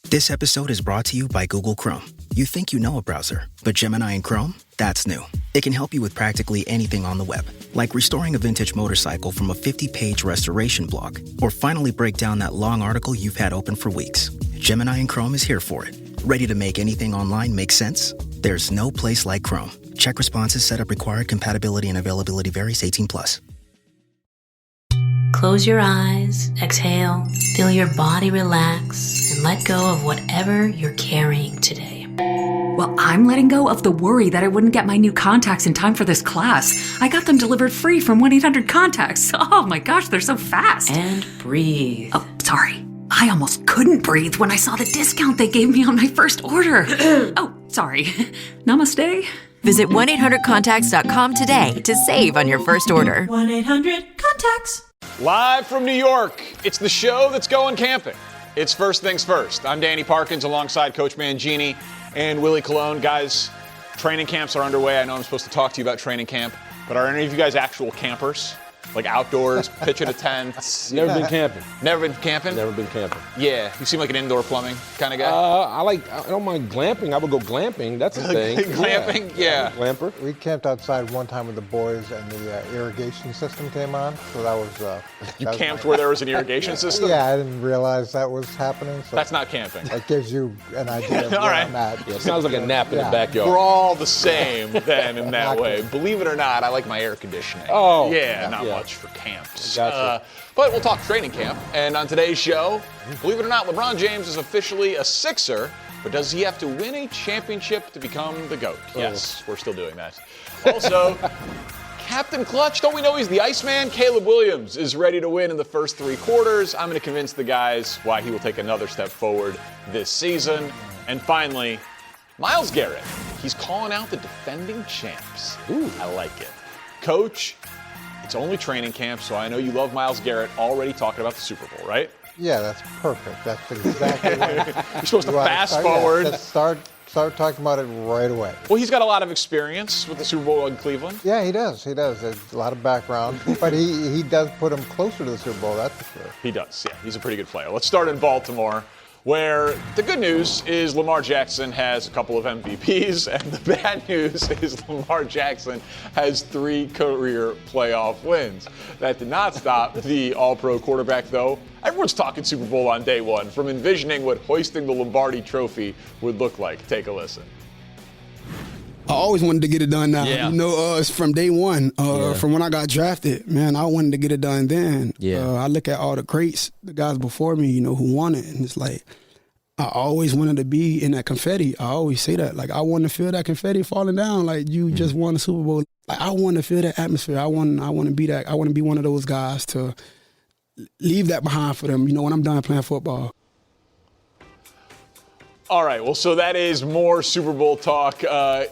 This episode is brought to you by Google Chrome. You think you know a browser, but Gemini and Chrome? That's new. It can help you with practically anything on the web, like restoring a vintage motorcycle from a 50-page restoration blog, or finally break down that long article you've had open for weeks. Gemini and Chrome is here for it. Ready to make anything online make sense? There's no place like Chrome. Check responses, setup required, compatibility and availability varies, 18+. Close your eyes, exhale, feel your body relax, and let go of whatever you're carrying today. Well, I'm letting go of the worry that I wouldn't get my new contacts in time for this class. I got them delivered free from 1-800-CONTACTS. Oh my gosh, they're so fast. And breathe. Oh, sorry. I almost couldn't breathe when I saw the discount they gave me on my first order. Oh, sorry. Namaste. Visit 1-800-CONTACTS.com today to save on your first order. 1-800-CONTACTS. Live from New York, it's the show that's going camping. It's First Things First. I'm Danny Parkins alongside Coach Mangini and Willie Colon. Guys, training camps are underway. I know I'm supposed to talk to you about training camp, but are any of you guys actual campers? Like outdoors, pitching a tent? Never been camping. Never been camping? Never been camping. Yeah, you seem like an indoor plumbing kind of guy. I don't mind glamping. I would go glamping. That's a thing. Glamping? Yeah. Glamper. We camped outside one time with the boys, and the irrigation system came on. So that was. You camped where there was an irrigation system? Yeah, I didn't realize that was happening. So that's not camping. That gives you an idea of all where right. I'm at. Yeah, it sounds like a nap in the backyard. We're all the same then in that way. Believe it or not, I like my air conditioning. Oh. Yeah, not much for camps. Gotcha. But we'll talk training camp. And on today's show, believe it or not, LeBron James is officially a Sixer. But does he have to win a championship to become the GOAT? Yes, we're still doing that. Also, Captain Clutch, don't we know he's the Iceman? Caleb Williams is ready to win in the first three quarters. I'm going to convince the guys why he will take another step forward this season. And finally, Myles Garrett. He's calling out the defending champs. Ooh, I like it. Coach, it's only training camp, so I know you love Myles Garrett already talking about the Super Bowl, right? Yeah, that's perfect. That's exactly what you're supposed to fast forward. Yeah, start talking about it right away. Well, he's got a lot of experience with the Super Bowl in Cleveland. Yeah, he does. There's a lot of background, but he does put him closer to the Super Bowl, that's for sure. He does, yeah. He's a pretty good player. Let's start in Baltimore, where the good news is Lamar Jackson has a couple of MVPs, and the bad news is Lamar Jackson has 3 career playoff wins. That did not stop the All-Pro quarterback, though. Everyone's talking Super Bowl on day one, from envisioning what hoisting the Lombardi Trophy would look like. Take a listen. I always wanted to get it done now. Yeah. You know, it's from day one. From when I got drafted, man, I wanted to get it done then. Yeah. I look at all the greats, the guys before me, you know, who won it. And it's like, I always wanted to be in that confetti. I always say that. Like, I want to feel that confetti falling down like you just won the Super Bowl. Like, I want to feel that atmosphere. I want to be that. I want to be one of those guys to leave that behind for them, you know, when I'm done playing football. All right, well, so that is more Super Bowl talk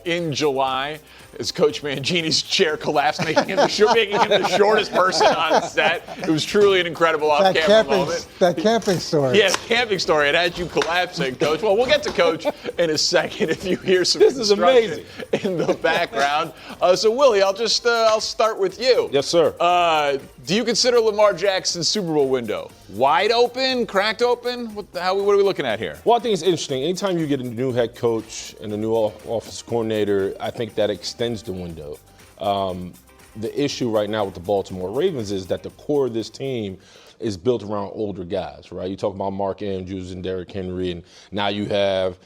in July as Coach Mangini's chair collapsed, making him the shortest person on set. It was truly an incredible off-camera moment. That camping story. Yes, camping story. It had you collapsing, Coach. Well, we'll get to Coach in a second if you hear some This is amazing in the background. So, Willie, I'll start with you. Yes, sir. Do you consider Lamar Jackson's Super Bowl window wide open, cracked open? What are we looking at here? Well, I think it's interesting. Anytime you get a new head coach and a new offense coordinator, I think that extends the window. The issue right now with the Baltimore Ravens is that the core of this team is built around older guys, right? You talk about Mark Andrews and Derrick Henry, and now you have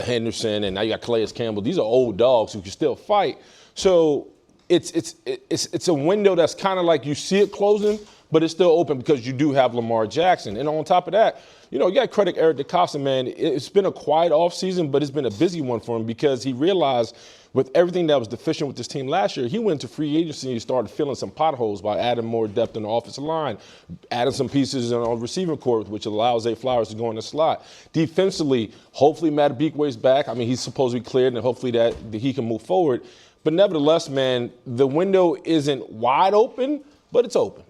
Henderson, and now you got Calais Campbell. These are old dogs who can still fight. So it's a window that's kind of like you see it closing, but it's still open because you do have Lamar Jackson. And on top of that, you know, you got to credit Eric DeCosta, man. It's been a quiet offseason, but it's been a busy one for him because he realized with everything that was deficient with this team last year, he went to free agency and started filling some potholes by adding more depth in the offensive line, adding some pieces on the receiving court, which allows Zay Flowers to go in the slot. Defensively, hopefully Matt Beakway's back. I mean, he's supposed to be cleared, and hopefully that he can move forward. But nevertheless, man, the window isn't wide open, but it's open.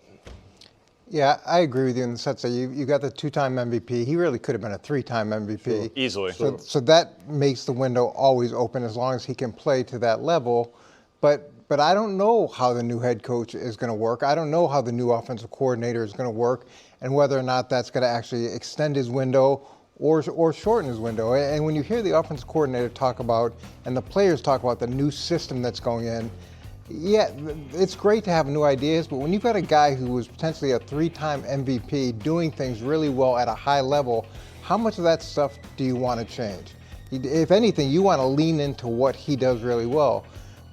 Yeah, I agree with you in the sense that you got the 2-time MVP. He really could have been a 3-time MVP. Sure. Easily. So that makes the window always open as long as he can play to that level. But I don't know how the new head coach is going to work. I don't know how the new offensive coordinator is going to work and whether or not that's going to actually extend his window or shorten his window. And when you hear the offensive coordinator talk about, and the players talk about the new system that's going in, yeah, it's great to have new ideas, but when you've got a guy who was potentially a 3-time MVP doing things really well at a high level, how much of that stuff do you want to change? If anything, you want to lean into what he does really well.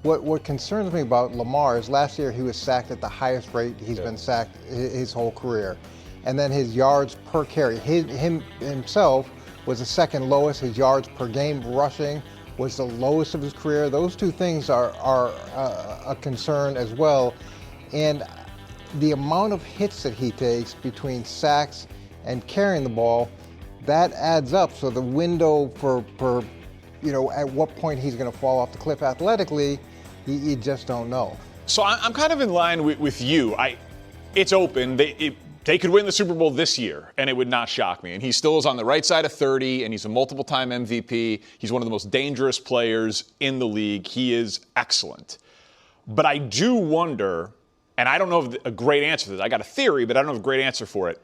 What concerns me about Lamar is last year he was sacked at the highest rate he's been sacked his whole career. And then his yards per carry, himself was the second lowest. His yards per game rushing was the lowest of his career. Those two things are a concern as well. And the amount of hits that he takes between sacks and carrying the ball, that adds up. So the window for at what point he's going to fall off the cliff athletically, you just don't know. So I'm kind of in line with you. It's open. They could win the Super Bowl this year, and it would not shock me. And he still is on the right side of 30, and he's a multiple-time MVP. He's one of the most dangerous players in the league. He is excellent. But I do wonder, and I don't know of a great answer to this. I got a theory, but I don't have a great answer for it.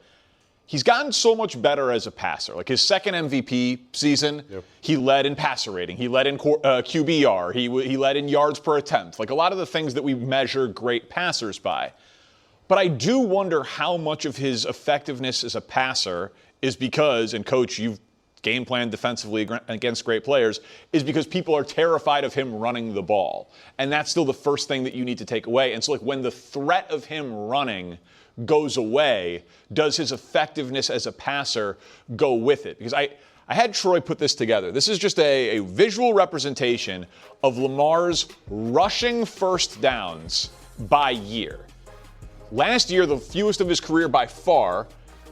He's gotten so much better as a passer. Like his second MVP season, he led in passer rating. He led in QBR. He led in yards per attempt. Like a lot of the things that we measure great passers by. But I do wonder how much of his effectiveness as a passer is because, and Coach, you've game planned defensively against great players, is because people are terrified of him running the ball. And that's still the first thing that you need to take away. And so like when the threat of him running goes away, does his effectiveness as a passer go with it? Because I had Troy put this together. This is just a visual representation of Lamar's rushing first downs by year. Last year, the fewest of his career by far,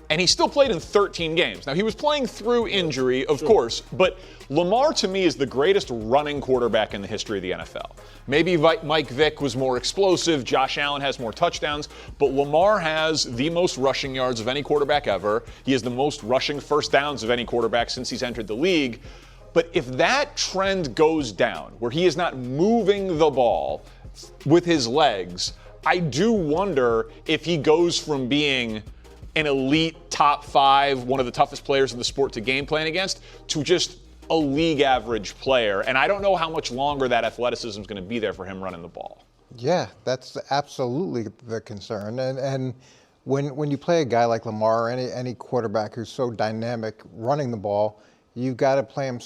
and he still played in 13 games. Now, he was playing through injury, of course, but Lamar, to me, is the greatest running quarterback in the history of the NFL. Maybe Mike Vick was more explosive, Josh Allen has more touchdowns, but Lamar has the most rushing yards of any quarterback ever. He has the most rushing first downs of any quarterback since he's entered the league. But if that trend goes down, where he is not moving the ball with his legs, I do wonder if he goes from being an elite top 5, one of the toughest players in the sport to game plan against, to just a league average player. And I don't know how much longer that athleticism is going to be there for him running the ball. Yeah, that's absolutely the concern. And when you play a guy like Lamar or any quarterback who's so dynamic running the ball, you've got to play him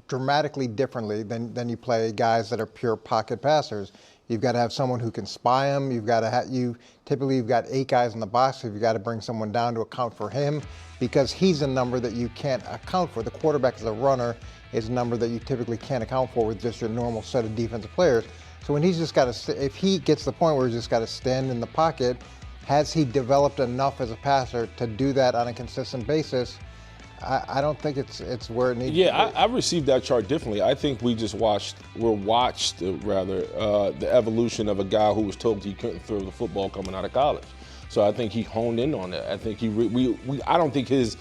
dramatically differently than you play guys that are pure pocket passers. You've got to have someone who can spy him. You've got to typically you've got 8 guys in the box, so you've got to bring someone down to account for him because he's a number that you can't account for. The quarterback as a runner is a number that you typically can't account for with just your normal set of defensive players. So when he's just got to, if he gets to the point where he's just got to stand in the pocket, has he developed enough as a passer to do that on a consistent basis? I don't think it's where it needs to be. Yeah, I received that chart differently. I think we watched the evolution of a guy who was told he couldn't throw the football coming out of college. So I think he honed in on that. I think I don't think his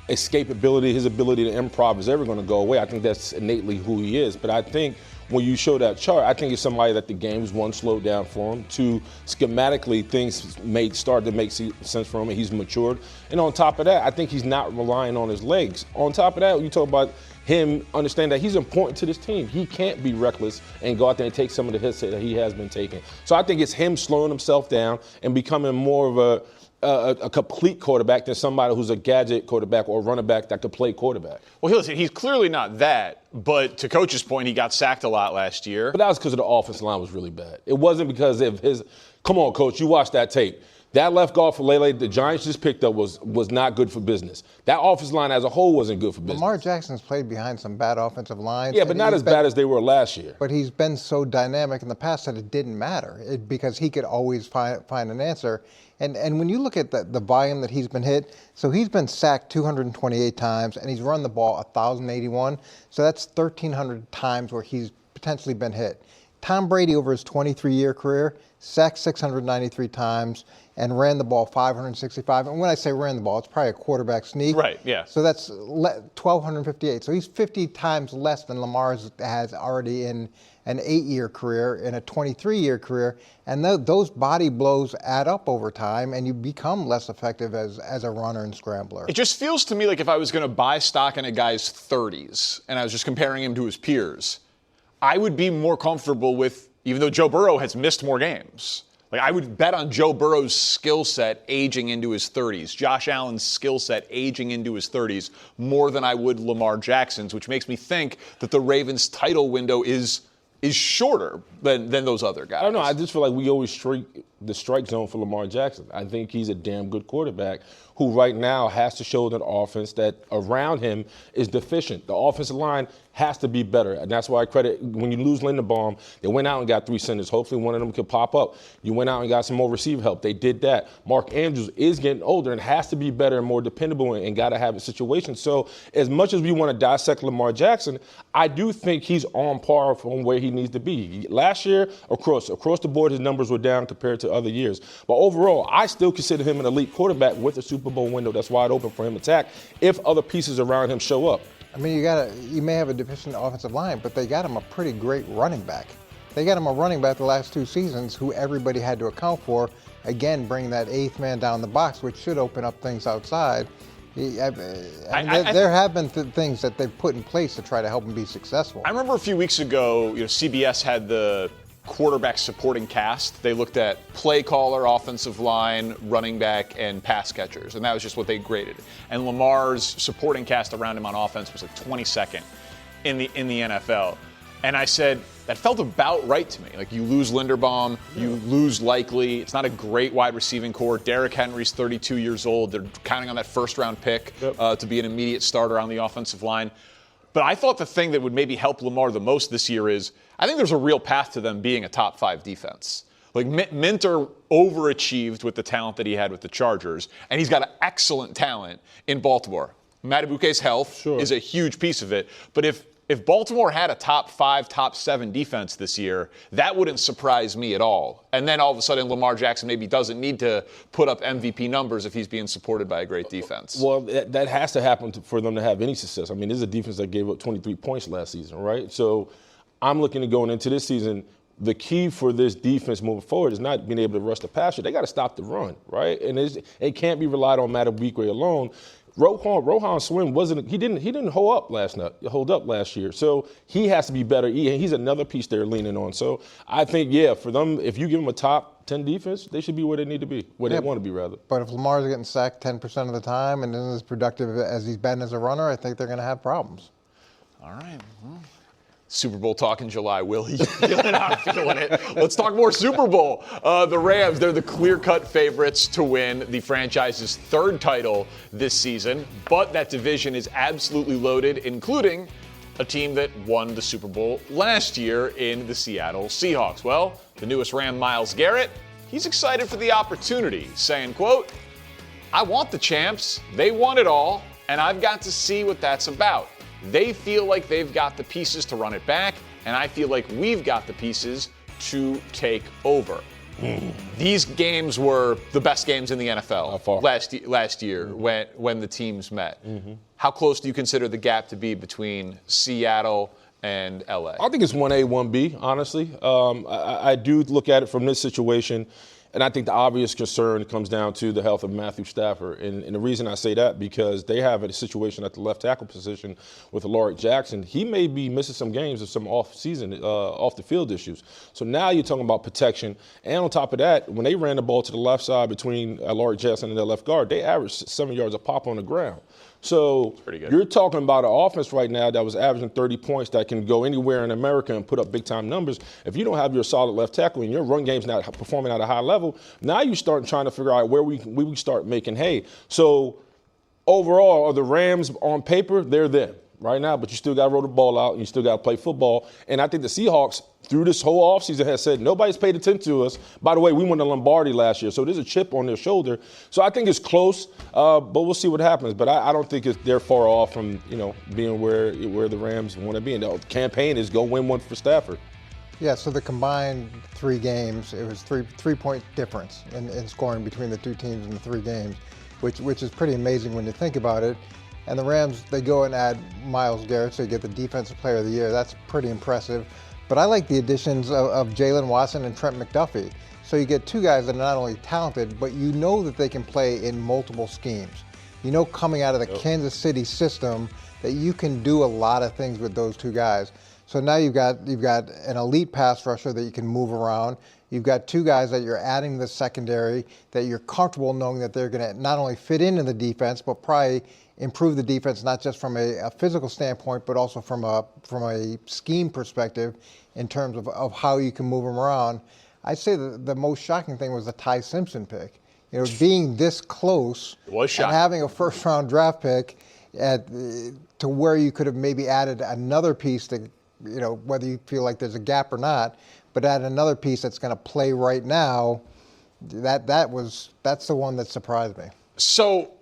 escapability, his ability to improv is ever going to go away. I think that's innately who he is. But I think when you show that chart, I think it's somebody that the game's, 1, slowed down for him. 2, schematically, things started to make sense for him, and he's matured. And on top of that, I think he's not relying on his legs. On top of that, you talk about him understand that he's important to this team. He can't be reckless and go out there and take some of the hits that he has been taking. So I think it's him slowing himself down and becoming more of a complete quarterback than somebody who's a gadget quarterback or running back that could play quarterback. Well, listen, he's clearly not that, but to Coach's point, he got sacked a lot last year. But that was because of the offensive line was really bad. It wasn't because of his – come on, Coach, you watched that tape. That left guard for Lele, the Giants just picked up was not good for business. That offensive line as a whole wasn't good for business. Lamar Jackson's played behind some bad offensive lines. Yeah, but not as bad as they were last year. But he's been so dynamic in the past that it didn't matter because he could always find an answer. And when you look at the volume that he's been hit, so he's been sacked 228 times and he's run the ball 1,081. So that's 1,300 times where he's potentially been hit. Tom Brady over his 23-year career, sacked 693 times, and ran the ball 565. And when I say ran the ball, it's probably a quarterback sneak. Right, yeah. So that's 1,258. So he's 50 times less than Lamar has already in an 8-year career, in a 23-year career. And those body blows add up over time, and you become less effective as a runner and scrambler. It just feels to me like if I was going to buy stock in a guy's 30s, and I was just comparing him to his peers, I would be more comfortable with, even though Joe Burrow has missed more games, like I would bet on Joe Burrow's skill set aging into his 30s, Josh Allen's skill set aging into his 30s, more than I would Lamar Jackson's, which makes me think that the Ravens' title window is shorter than those other guys. I don't know. I just feel like we always streak the strike zone for Lamar Jackson. I think he's a damn good quarterback who right now has to show an offense that around him is deficient. The offensive line has to be better. And that's why I credit, when you lose Linderbaum, they went out and got 3 centers. Hopefully one of them could pop up. You went out and got some more receiver help. They did that. Mark Andrews is getting older and has to be better and more dependable and got to have a situation. So as much as we want to dissect Lamar Jackson, I do think he's on par from where he needs to be. Last year, across the board, his numbers were down compared to other years. But overall, I still consider him an elite quarterback with a Super Bowl window that's wide open for him to attack if other pieces around him show up. I mean, you may have a deficient offensive line, but they got him a pretty great running back. They got him a running back the last 2 seasons who everybody had to account for. Again, bring that 8th man down the box, which should open up things outside. There have been things that they've put in place to try to help him be successful. I remember a few weeks ago, CBS had the quarterback supporting cast. They looked at play caller, offensive line, running back, and pass catchers, and that was just what they graded. And Lamar's supporting cast around him on offense was like 22nd in the NFL. And I said, that felt about right to me. Like, you lose Linderbaum, you lose Likely. It's not a great wide receiving core. Derrick Henry's 32 years old. They're counting on that first-round pick to be an immediate starter on the offensive line. But I thought the thing that would maybe help Lamar the most this year is I think there's a real path to them being a top 5 defense. Like, Minter overachieved with the talent that he had with the Chargers, and he's got excellent talent in Baltimore. Madubuke's health is a huge piece of it. But if Baltimore had a top 5, top 7 defense this year, that wouldn't surprise me at all. And then all of a sudden, Lamar Jackson maybe doesn't need to put up MVP numbers if he's being supported by a great defense. Well, that has to happen for them to have any success. I mean, this is a defense that gave up 23 points last season, right? So I'm looking at going into this season. The key for this defense moving forward is not being able to rush the passer. They got to stop the run, right? And it can't be relied on Madubuke alone. Rohan Swim he didn't hold up last year. So he has to be better. He's another piece they're leaning on. So I think, for them, if you give them a top 10 defense, they should be where they need to be, where they want to be, rather. But if Lamar's getting sacked 10% of the time and isn't as productive as he's been as a runner, I think they're going to have problems. All right. Well, Super Bowl talk in July, Will. You're not feeling it. Let's talk more Super Bowl. The Rams, they're the clear-cut favorites to win the franchise's 3rd title this season. But that division is absolutely loaded, including a team that won the Super Bowl last year in the Seattle Seahawks. Well, the newest Ram, Myles Garrett, he's excited for the opportunity, saying, quote, "I want the champs. They won it all, and I've got to see what that's about. They feel like they've got the pieces to run it back, and I feel like we've got the pieces to take over." These games were the best games in the NFL last year when the teams met. How close do you consider the gap to be between Seattle and LA? I think it's 1A, 1B, honestly. I do look at it from this situation. And I think the obvious concern comes down to the health of Matthew Stafford. And the reason I say that, because they have a situation at the left tackle position with Alaric Jackson. He may be missing some games of some off-the-field issues. So now you're talking about protection. And on top of that, when they ran the ball to the left side between Alaric Jackson and their left guard, they averaged 7 yards a pop on the ground. So you're talking about an offense right now that was averaging 30 points that can go anywhere in America and put up big-time numbers. If you don't have your solid left tackle and your run game's not performing at a high level, now you start trying to figure out where we start making hay. So overall, are the Rams on paper? They're them right now, but you still got to roll the ball out and you still got to play football. And I think the Seahawks, through this whole offseason, has said nobody's paid attention to us. By the way, we won the Lombardi last year, so there's a chip on their shoulder. So I think it's close, but we'll see what happens. But I don't think they're far off from being where the Rams want to be. And the campaign is go win one for Stafford. Yeah, so the combined 3 games, it was 3-point difference in scoring between the 2 teams in the 3 games, which is pretty amazing when you think about it. And the Rams, they go and add Myles Garrett, so you get the Defensive Player of the Year. That's pretty impressive. But I like the additions of Jalen Watson and Trent McDuffie. So you get 2 guys that are not only talented, but you know that they can play in multiple schemes. You know, coming out of the Kansas City system, that you can do a lot of things with those 2 guys. So now you've got an elite pass rusher that you can move around. You've got 2 guys that you're adding to the secondary that you're comfortable knowing that they're going to not only fit into the defense, but probably improve the defense, not just from a physical standpoint, but also from a scheme perspective in terms of how you can move them around. I'd say the most shocking thing was the Ty Simpson pick. You know, being this close and having a first-round draft pick to where you could have maybe added another piece to, you know, whether you feel like there's a gap or not, but add another piece that's going to play right now. That's the one that surprised me. So,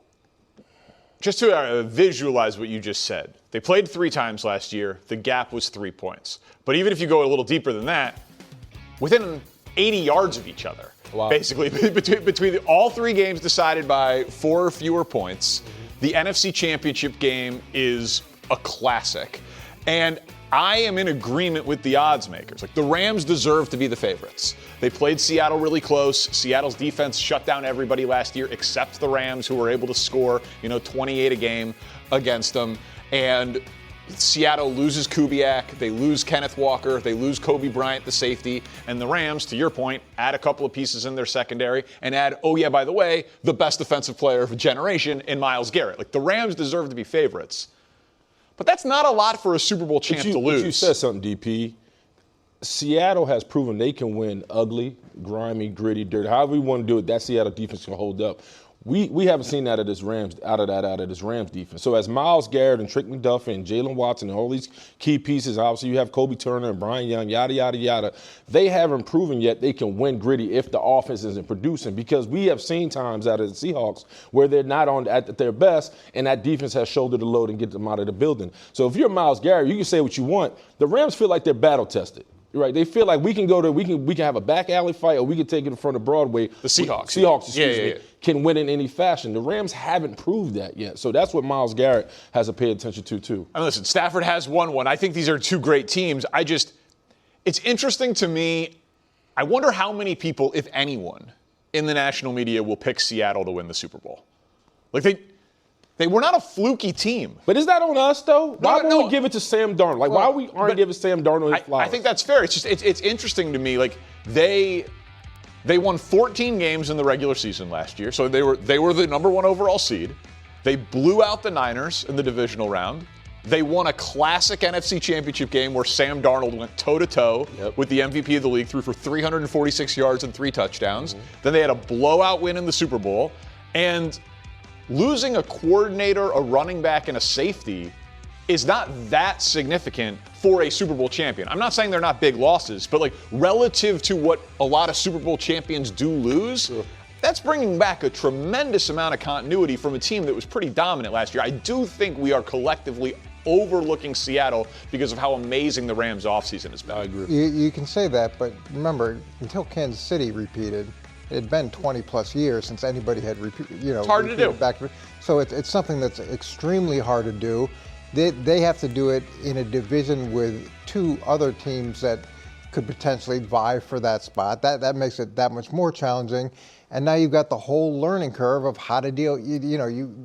just to visualize what you just said, they played 3 times last year. The gap was 3 points. But even if you go a little deeper than that, within 80 yards of each other, basically, between all 3 games decided by 4 or fewer points, the NFC Championship game is a classic. And I am in agreement with the odds makers. Like, the Rams deserve to be the favorites. They played Seattle really close. Seattle's defense shut down everybody last year except the Rams, who were able to score, 28 a game against them. And Seattle loses Kubiak. They lose Kenneth Walker. They lose Kobe Bryant, the safety. And the Rams, to your point, add a couple of pieces in their secondary and add, oh yeah, by the way, the best defensive player of a generation in Myles Garrett. Like, the Rams deserve to be favorites. But that's not a lot for a Super Bowl champ to lose. But you said something, DP. Seattle has proven they can win ugly, grimy, gritty, dirty. However you want to do it, that Seattle defense can hold up. We haven't seen that out of this Rams defense. So as Myles Garrett and Trent McDuffie and Jalen Watson and all these key pieces, obviously you have Kobe Turner and Brian Young, yada, yada, yada. They haven't proven yet they can win gritty if the offense isn't producing, because we have seen times out of the Seahawks where they're not at their best and that defense has shouldered the load and get them out of the building. So if you're Myles Garrett, you can say what you want. The Rams feel like they're battle tested. Right, they feel like we can have a back alley fight, or we can take it in front of Broadway. The Seahawks. Can win in any fashion. The Rams haven't proved that yet, so that's what Myles Garrett has to pay attention to too. And listen, Stafford has won one. I think these are 2 great teams. It's interesting to me. I wonder how many people, if anyone, in the national media will pick Seattle to win the Super Bowl. Like, they were not a fluky team. But is that on us, though? Why won't we give it to Sam Darnold? Like, why aren't giving Sam Darnold his flowers? I think that's fair. It's interesting to me. Like, they won 14 games in the regular season last year, so they were the number 1 overall seed. They blew out the Niners in the divisional round. They won a classic NFC Championship game where Sam Darnold went toe-to-toe with the MVP of the league, threw for 346 yards and 3 touchdowns. Then they had a blowout win in the Super Bowl. And losing a coordinator, a running back, and a safety is not that significant for a Super Bowl champion. I'm not saying they're not big losses, but like relative to what a lot of Super Bowl champions do lose, that's bringing back a tremendous amount of continuity from a team that was pretty dominant last year. I do think we are collectively overlooking Seattle because of how amazing the Rams offseason has been. I agree. You can say that, but remember, until Kansas City repeated, it had been 20-plus years since anybody had repeated. It's hard to do. So it's something that's extremely hard to do. They have to do it in a division with 2 other teams that could potentially vie for that spot. That makes it that much more challenging. And now you've got the whole learning curve of how to deal.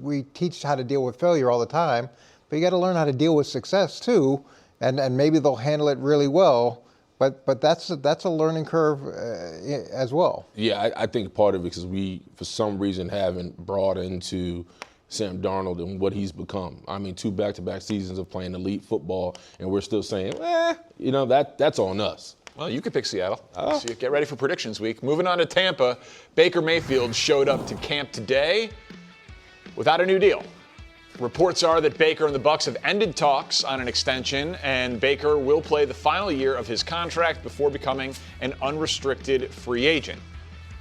We teach how to deal with failure all the time, but you got to learn how to deal with success too. And maybe they'll handle it really well. But that's a learning curve as well. Yeah, I think part of it is we, for some reason, haven't brought into Sam Darnold and what he's become. I mean, 2 back-to-back seasons of playing elite football, and we're still saying, that's on us. Well, you could pick Seattle. So get ready for predictions week. Moving on to Tampa, Baker Mayfield showed up to camp today without a new deal. Reports are that Baker and the Bucs have ended talks on an extension, and Baker will play the final year of his contract before becoming an unrestricted free agent.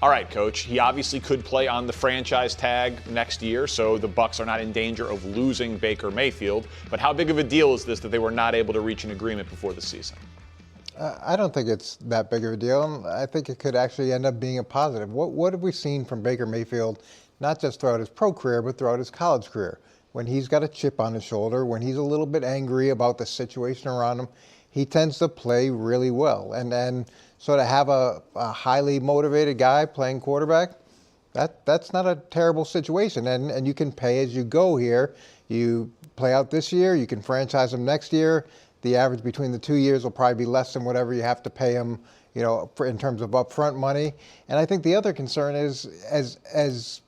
All right, Coach, he obviously could play on the franchise tag next year, so the Bucs are not in danger of losing Baker Mayfield. But how big of a deal is this that they were not able to reach an agreement before the season? I don't think it's that big of a deal. I think it could actually end up being a positive. What have we seen from Baker Mayfield, not just throughout his pro career, but throughout his college career? When he's got a chip on his shoulder, when he's a little bit angry about the situation around him, he tends to play really well. And so to have a highly motivated guy playing quarterback, that's not a terrible situation. And you can pay as you go here. You play out this year, you can franchise him next year. The average between the 2 years will probably be less than whatever you have to pay him, in terms of upfront money. And I think the other concern is as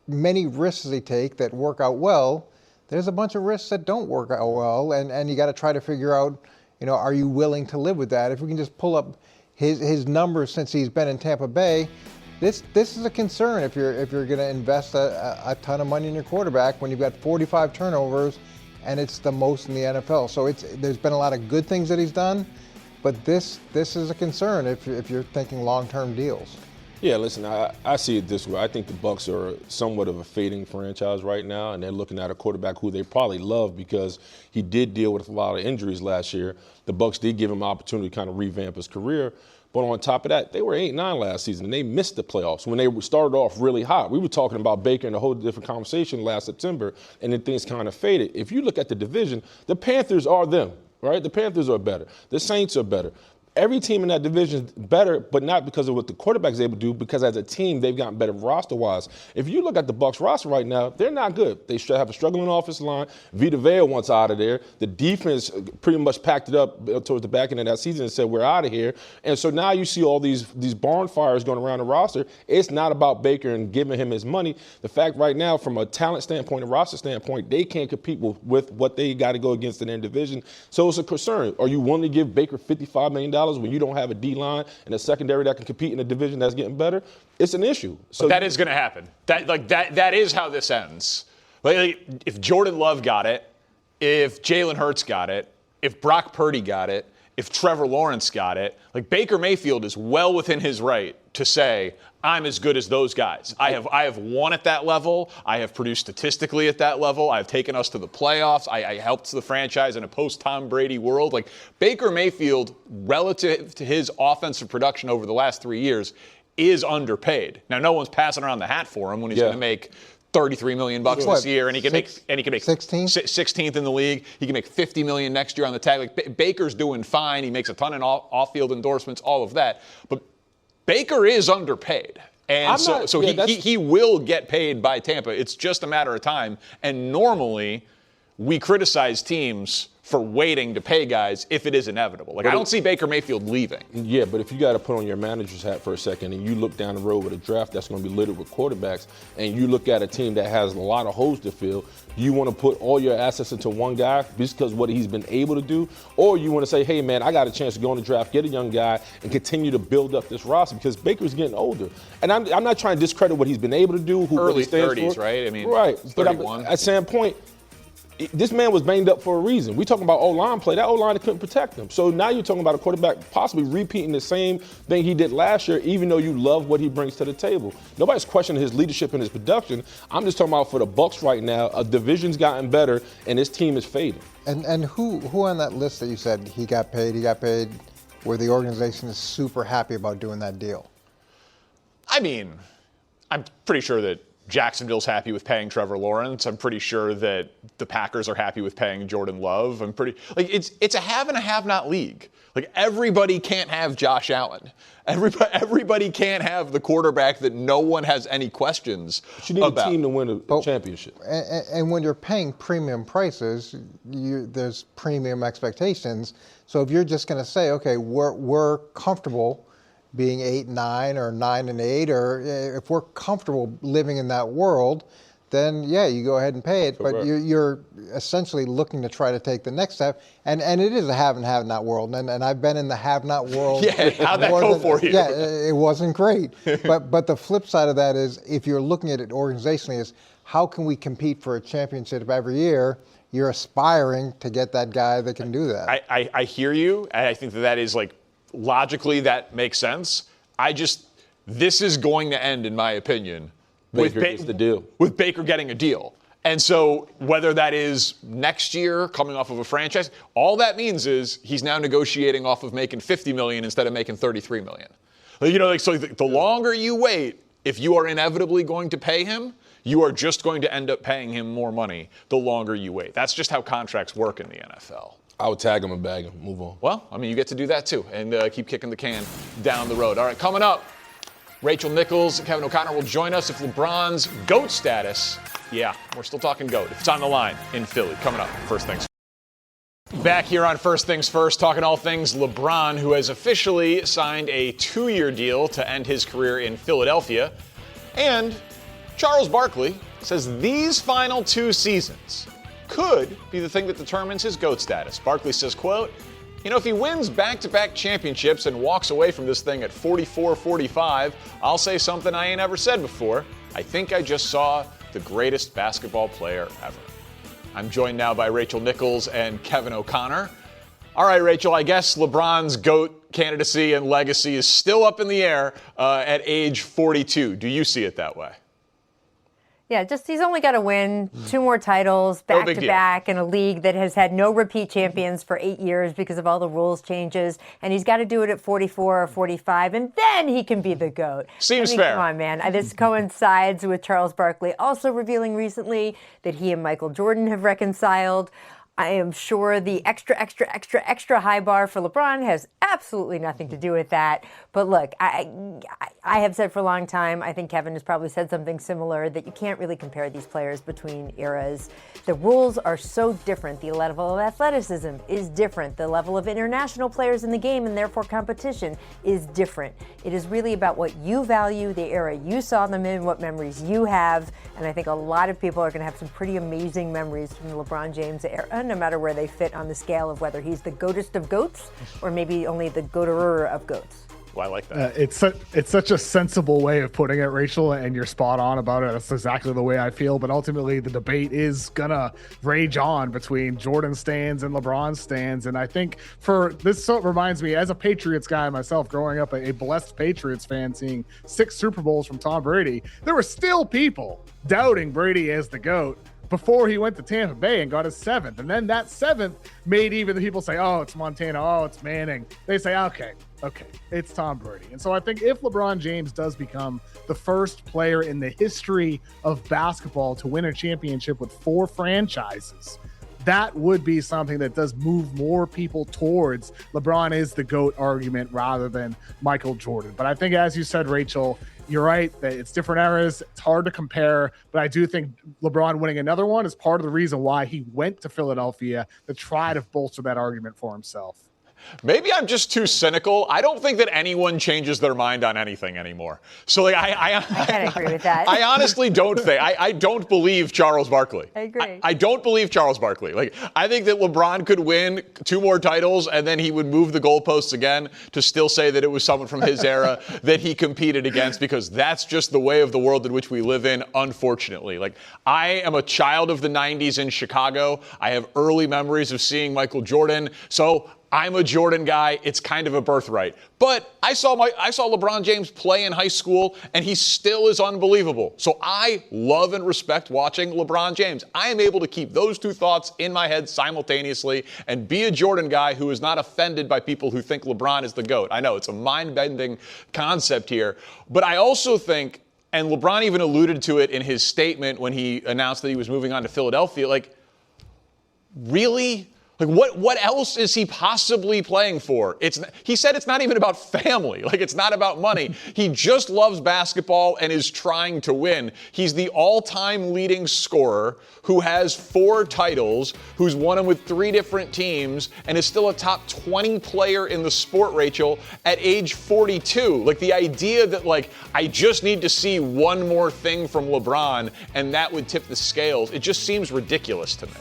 many risks as they take that work out well, there's a bunch of risks that don't work out well, and you got to try to figure out, are you willing to live with that? If we can just pull up his numbers since he's been in Tampa Bay, this is a concern if you're going to invest a ton of money in your quarterback when you've got 45 turnovers. And it's the most in the NFL. So there's been a lot of good things that he's done, but this is a concern if you're thinking long-term deals. Yeah, listen, I see it this way. I think the Bucs are somewhat of a fading franchise right now, and they're looking at a quarterback who they probably love because he did deal with a lot of injuries last year. The Bucs did give him an opportunity to kind of revamp his career. But on top of that, they were 8-9 last season, and they missed the playoffs when they started off really hot. We were talking about Baker in a whole different conversation last September, and then things kind of faded. If you look at the division, the Panthers are them, right? The Panthers are better. The Saints are better. Every team in that division is better, but not because of what the quarterback is able to do, because as a team, they've gotten better roster-wise. If you look at the Bucs roster right now, they're not good. They have a struggling offensive line. Vita Vea wants out of there. The defense pretty much packed it up towards the back end of that season and said, we're out of here. And so now you see all these barn fires going around the roster. It's not about Baker and giving him his money. The fact right now, from a talent standpoint, a roster standpoint, they can't compete with what they got to go against in their division. So it's a concern. Are you willing to give Baker $55 million when you don't have a D-line and a secondary that can compete in a division that's getting better? It's an issue. So but that is going to happen. That is how this ends. Like, if Jordan Love got it, if Jalen Hurts got it, if Brock Purdy got it, if Trevor Lawrence got it, like Baker Mayfield is well within his right to say, I'm as good as those guys. I have won at that level. I have produced statistically at that level. I've taken us to the playoffs. I helped the franchise in a post-Tom Brady world. Like Baker Mayfield, relative to his offensive production over the last 3 years, is underpaid. Now, no one's passing around the hat for him when he's going to make $33 million this year, and he can make 16th in the league. He can make $50 million next year on the tag. Like Baker's doing fine. He makes a ton of off-field endorsements, all of that. But Baker is underpaid. And he will get paid by Tampa. It's just a matter of time. And normally, we criticize teams for waiting to pay guys if it is inevitable. Like, I don't see Baker Mayfield leaving. Yeah, but if you got to put on your manager's hat for a second and you look down the road with a draft that's going to be littered with quarterbacks, and you look at a team that has a lot of holes to fill, you want to put all your assets into one guy just because of what he's been able to do? Or you want to say, hey, man, I got a chance to go in the draft, get a young guy, and continue to build up this roster because Baker's getting older. And I'm not trying to discredit what he's been able to do. Early 30s, right? I mean, right. 31. But at some point, this man was banged up for a reason. We talking about O-line play. That O-line couldn't protect him. So now you're talking about a quarterback possibly repeating the same thing he did last year, even though you love what he brings to the table. Nobody's questioning his leadership and his production. I'm just talking about for the Bucs right now, a division's gotten better, and this team is fading. And who on that list that you said he got paid, where the organization is super happy about doing that deal? I mean, I'm pretty sure that Jacksonville's happy with paying Trevor Lawrence. I'm pretty sure that the Packers are happy with paying Jordan Love. It's a have and a have-not league. Like, everybody can't have Josh Allen. Everybody can't have the quarterback that no one has any questions about. You need a team to win a championship. And when you're paying premium prices, there's premium expectations. So if you're just going to say, okay, we're comfortable being 8-9 or 9-8, or if we're comfortable living in that world, then yeah, you go ahead and pay it. Correct. But you're essentially looking to try to take the next step, and it is a have and have not world. And I've been in the have not world. Yeah, how'd that go for you? Yeah, it wasn't great. but the flip side of that is, if you're looking at it organizationally, is how can we compete for a championship every year? You're aspiring to get that guy that can do that. I hear you, and I think that is like, logically, that makes sense. This is going to end, in my opinion, with the deal. With Baker getting a deal. And so whether that is next year coming off of a franchise, all that means is he's now negotiating off of making $50 million instead of making $33 million. So the longer you wait, if you are inevitably going to pay him, you are just going to end up paying him more money the longer you wait. That's just how contracts work in the NFL. I would tag him and bag him. Move on. Well, I mean, you get to do that too and keep kicking the can down the road. All right, coming up, Rachel Nichols and Kevin O'Connor will join us if LeBron's GOAT status. Yeah, we're still talking GOAT. If it's on the line in Philly. Coming up, First Things. Back here on First Things First, talking all things LeBron, who has officially signed a 2-year deal to end his career in Philadelphia. And Charles Barkley says these final 2 seasons could be the thing that determines his GOAT status. Barkley says, quote, if he wins back-to-back championships and walks away from this thing at 44-45, I'll say something I ain't ever said before. I think I just saw the greatest basketball player ever. I'm joined now by Rachel Nichols and Kevin O'Connor. All right, Rachel, I guess LeBron's GOAT candidacy and legacy is still up in the air at age 42. Do you see it that way? Yeah, just he's only got to win 2 more titles back-to-back in a league that has had no repeat champions for 8 years because of all the rules changes. And he's got to do it at 44 or 45, and then he can be the GOAT. Seems fair. Come on, man. This coincides with Charles Barkley also revealing recently that he and Michael Jordan have reconciled. I am sure the extra high bar for LeBron has absolutely nothing to do with that. But look, I have said for a long time, I think Kevin has probably said something similar, that you can't really compare these players between eras. The rules are so different. The level of athleticism is different. The level of international players in the game and therefore competition is different. It is really about what you value, the era you saw them in, what memories you have. And I think a lot of people are going to have some pretty amazing memories from the LeBron James era, no matter where they fit on the scale of whether he's the GOATest of GOATs or maybe only the GOATerer of GOATs. Well, I like that. It's such a sensible way of putting it, Rachel, and you're spot on about it. That's exactly the way I feel. But ultimately, the debate is gonna rage on between Jordan stans and LeBron stans. And I think reminds me, as a Patriots guy myself, growing up a blessed Patriots fan, seeing 6 Super Bowls from Tom Brady, there were still people doubting Brady as the GOAT before he went to Tampa Bay and got his 7th. And then that 7th made even the people say, oh, it's Montana, oh, it's Manning. They say, okay, it's Tom Brady. And so I think if LeBron James does become the first player in the history of basketball to win a championship with 4 franchises, that would be something that does move more people towards LeBron is the GOAT argument rather than Michael Jordan. But I think, as you said, Rachel, you're right that it's different eras. It's hard to compare, but I do think LeBron winning another one is part of the reason why he went to Philadelphia to try to bolster that argument for himself. Maybe I'm just too cynical. I don't think that anyone changes their mind on anything anymore. So, I can't agree with that. I honestly don't think. I don't believe Charles Barkley. I agree. I don't believe Charles Barkley. I think that LeBron could win 2 more titles and then he would move the goalposts again to still say that it was someone from his era that he competed against, because that's just the way of the world in which we live in, unfortunately. I am a child of the 90s in Chicago. I have early memories of seeing Michael Jordan. So I'm a Jordan guy. It's kind of a birthright. But I saw LeBron James play in high school, and he still is unbelievable. So I love and respect watching LeBron James. I am able to keep those 2 thoughts in my head simultaneously and be a Jordan guy who is not offended by people who think LeBron is the GOAT. I know it's a mind-bending concept here. But I also think, and LeBron even alluded to it in his statement when he announced that he was moving on to Philadelphia, really? What else is he possibly playing for? He said it's not even about family. It's not about money. He just loves basketball and is trying to win. He's the all-time leading scorer who has 4 titles, who's won them with 3 different teams, and is still a top 20 player in the sport, Rachel, at age 42. The idea that, I just need to see one more thing from LeBron and that would tip the scales, it just seems ridiculous to me.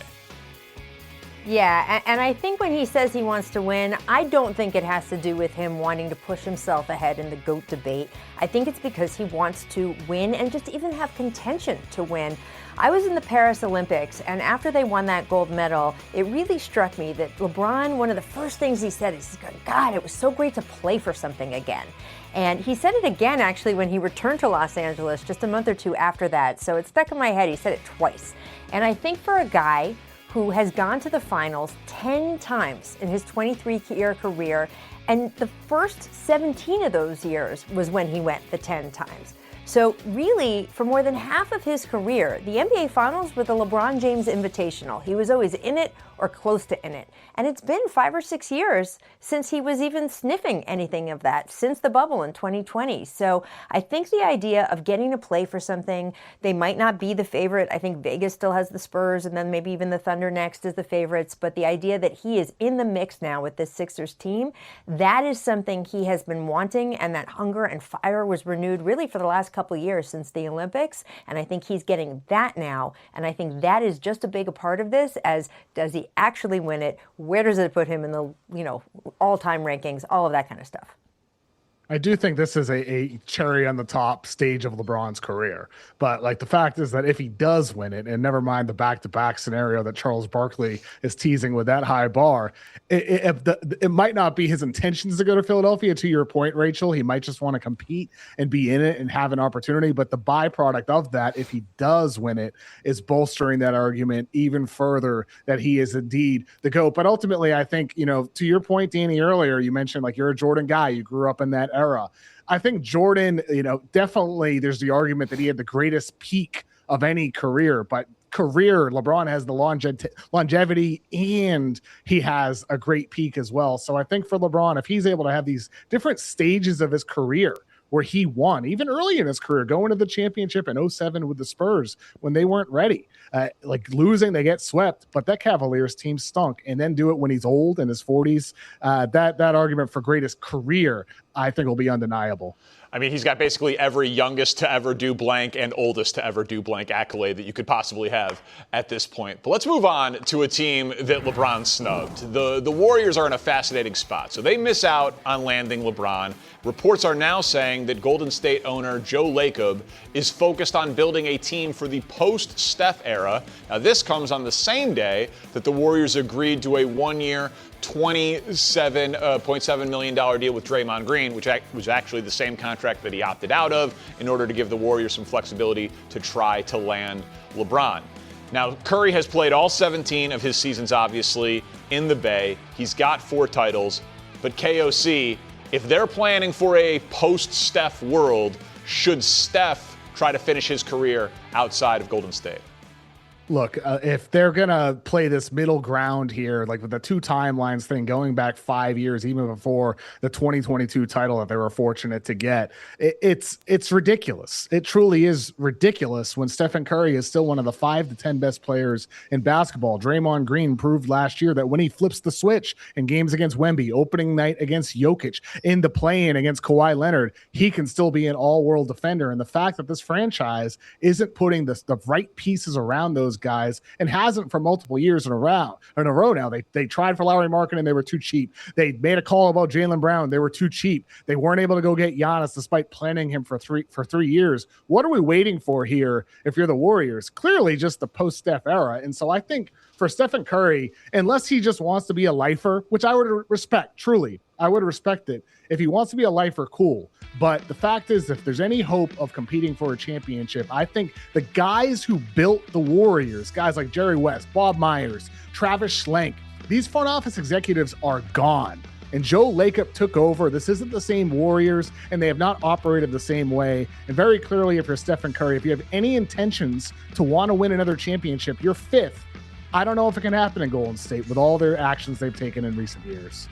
Yeah, and I think when he says he wants to win, I don't think it has to do with him wanting to push himself ahead in the GOAT debate. I think it's because he wants to win and just even have contention to win. I was in the Paris Olympics, and after they won that gold medal, it really struck me that LeBron, one of the first things he said is, God, it was so great to play for something again. And he said it again, actually, when he returned to Los Angeles just a month or two after that. So it stuck in my head. He said it twice. And I think for a guy who has gone to the finals 10 times in his 23-year career, and the first 17 of those years was when he went the 10 times. So really, for more than half of his career, the NBA Finals were the LeBron James Invitational. He was always in it or close to in it. And it's been 5 or 6 years since he was even sniffing anything of that, since the bubble in 2020. So I think the idea of getting to play for something, they might not be the favorite. I think Vegas still has the Spurs, and then maybe even the Thunder next as the favorites. But the idea that he is in the mix now with this Sixers team, that is something he has been wanting, and that hunger and fire was renewed really for the last couple of years since the Olympics. And I think he's getting that now. And I think that is just as big a part of this as, does he actually win it? Where does it put him in the, all-time rankings, all of that kind of stuff? I do think this is a cherry on the top stage of LeBron's career. But like, the fact is that if he does win it, and never mind the back-to-back scenario that Charles Barkley is teasing with that high bar, it might not be his intentions to go to Philadelphia. To your point, Rachel, he might just want to compete and be in it and have an opportunity. But the byproduct of that, if he does win it, is bolstering that argument even further that he is indeed the GOAT. But ultimately, I think, to your point, Danny, earlier, you mentioned like you're a Jordan guy. You grew up in that era. I think Jordan, definitely there's the argument that he had the greatest peak of any career, but LeBron has the longevity, and he has a great peak as well. So I think for LeBron, if he's able to have these different stages of his career where he won, even early in his career, going to the championship in 2007 with the Spurs when they weren't ready, like losing, they get swept, but that Cavaliers team stunk, and then do it when he's old in his 40s. That argument for greatest career, I think, will be undeniable. I mean, he's got basically every youngest to ever do blank and oldest to ever do blank accolade that you could possibly have at this point. But let's move on to a team that LeBron snubbed. The Warriors are in a fascinating spot. So they miss out on landing LeBron. Reports are now saying that Golden State owner Joe Lacob is focused on building a team for the post-Steph era. Now, this comes on the same day that the Warriors agreed to a one-year, $27.7 million deal with Draymond Green, which was actually the same contract that he opted out of in order to give the Warriors some flexibility to try to land LeBron. Now, Curry has played all 17 of his seasons, obviously, in the Bay. He's got 4 titles. But KOC, if they're planning for a post-Steph world, should Steph try to finish his career outside of Golden State? Look, if they're going to play this middle ground here, like with the 2 timelines thing going back 5 years, even before the 2022 title that they were fortunate to get, it's ridiculous. It truly is ridiculous when Stephen Curry is still one of the 5 to 10 best players in basketball. Draymond Green proved last year that when he flips the switch in games against Wemby, opening night against Jokic, in the play-in against Kawhi Leonard, he can still be an all-world defender. And the fact that this franchise isn't putting the right pieces around those guys, and hasn't for multiple years in a row now. They tried for Lauri Markkanen, they were too cheap. They made a call about Jaylen Brown, they were too cheap. They weren't able to go get Giannis despite planning him for 3 years. What are we waiting for here if you're the Warriors? Clearly just the post-Steph era. And so I think for Stephen Curry, unless he just wants to be a lifer, which I would respect, truly, I would respect it. If he wants to be a lifer, cool. But the fact is, if there's any hope of competing for a championship, I think the guys who built the Warriors, guys like Jerry West, Bob Myers, Travis Schlenk, these front office executives are gone. And Joe Lacob took over. This isn't the same Warriors, and they have not operated the same way. And very clearly, if you're Stephen Curry, if you have any intentions to want to win another championship, you're 5th. I don't know if it can happen in Golden State with all their actions they've taken in recent years.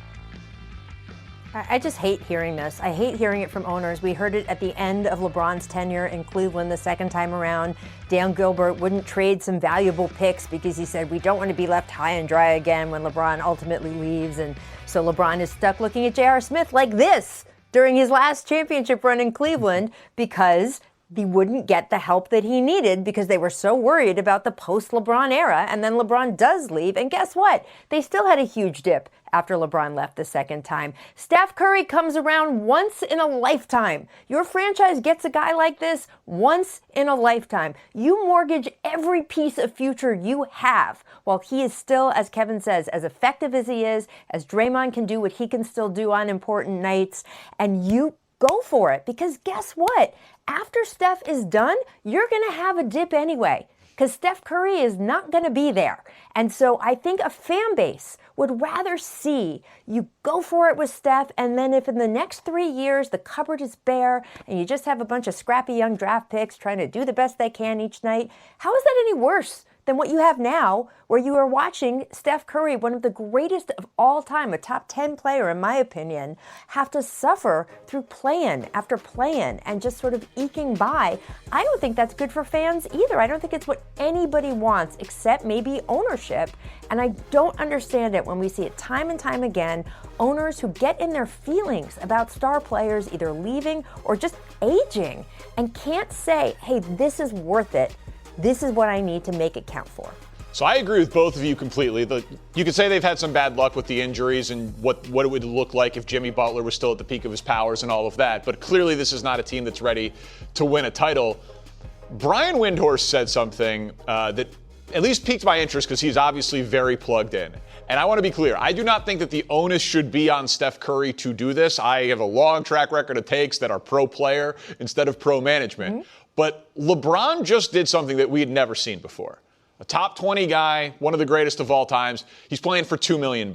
I just hate hearing this. I hate hearing it from owners. We heard it at the end of LeBron's tenure in Cleveland the second time around. Dan Gilbert wouldn't trade some valuable picks because he said, we don't want to be left high and dry again when LeBron ultimately leaves. And so LeBron is stuck looking at J.R. Smith like this during his last championship run in Cleveland because he wouldn't get the help that he needed because they were so worried about the post-LeBron era. And then LeBron does leave. And guess what? They still had a huge dip after LeBron left the second time. Steph Curry comes around once in a lifetime. Your franchise gets a guy like this once in a lifetime. You mortgage every piece of future you have while he is still, as Kevin says, as effective as he is, as Draymond can do what he can still do on important nights, and you go for it. Because guess what? After Steph is done, you're going to have a dip anyway, because Steph Curry is not going to be there. And so I think a fan base would rather see you go for it with Steph, and then if in the next 3 years the cupboard is bare and you just have a bunch of scrappy young draft picks trying to do the best they can each night, how is that any worse than what you have now, where you are watching Steph Curry, one of the greatest of all time, a top 10 player in my opinion, have to suffer through play-in after play-in and just sort of eking by? I don't think that's good for fans either. I don't think it's what anybody wants except maybe ownership. And I don't understand it when we see it time and time again, owners who get in their feelings about star players either leaving or just aging and can't say, hey, this is worth it. This is what I need to make it count for. So I agree with both of you completely. You could say they've had some bad luck with the injuries and what it would look like if Jimmy Butler was still at the peak of his powers and all of that. But clearly this is not a team that's ready to win a title. Brian Windhorst said something that at least piqued my interest because he's obviously very plugged in. And I want to be clear, I do not think that the onus should be on Steph Curry to do this. I have a long track record of takes that are pro-player instead of pro-management. Mm-hmm. But LeBron just did something that we had never seen before. A top 20 guy, one of the greatest of all times. He's playing for $2 million.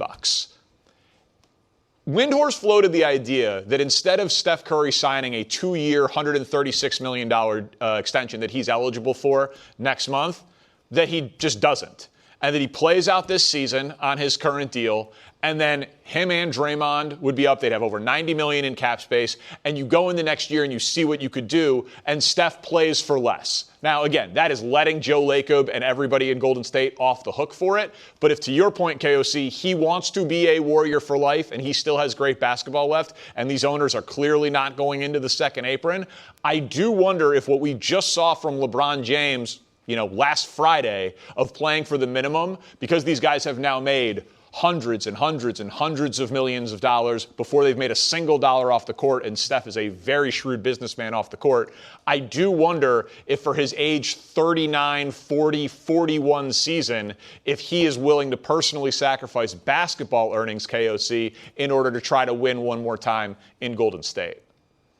Windhorst floated the idea that instead of Steph Curry signing a 2-year, $136 million extension that he's eligible for next month, that he just doesn't. And that he plays out this season on his current deal, and then him and Draymond would be up. They'd have over $90 million in cap space, and you go in the next year and you see what you could do, and Steph plays for less. Now, again, that is letting Joe Lacob and everybody in Golden State off the hook for it. But if, to your point, KOC, he wants to be a Warrior for life, and he still has great basketball left, and these owners are clearly not going into the second apron, I do wonder if what we just saw from LeBron James, last Friday, of playing for the minimum, because these guys have now made hundreds and hundreds and hundreds of millions of dollars before they've made a single dollar off the court, and Steph is a very shrewd businessman off the court. I do wonder if for his age 39, 40, 41 season, if he is willing to personally sacrifice basketball earnings, KOC, in order to try to win one more time in Golden State.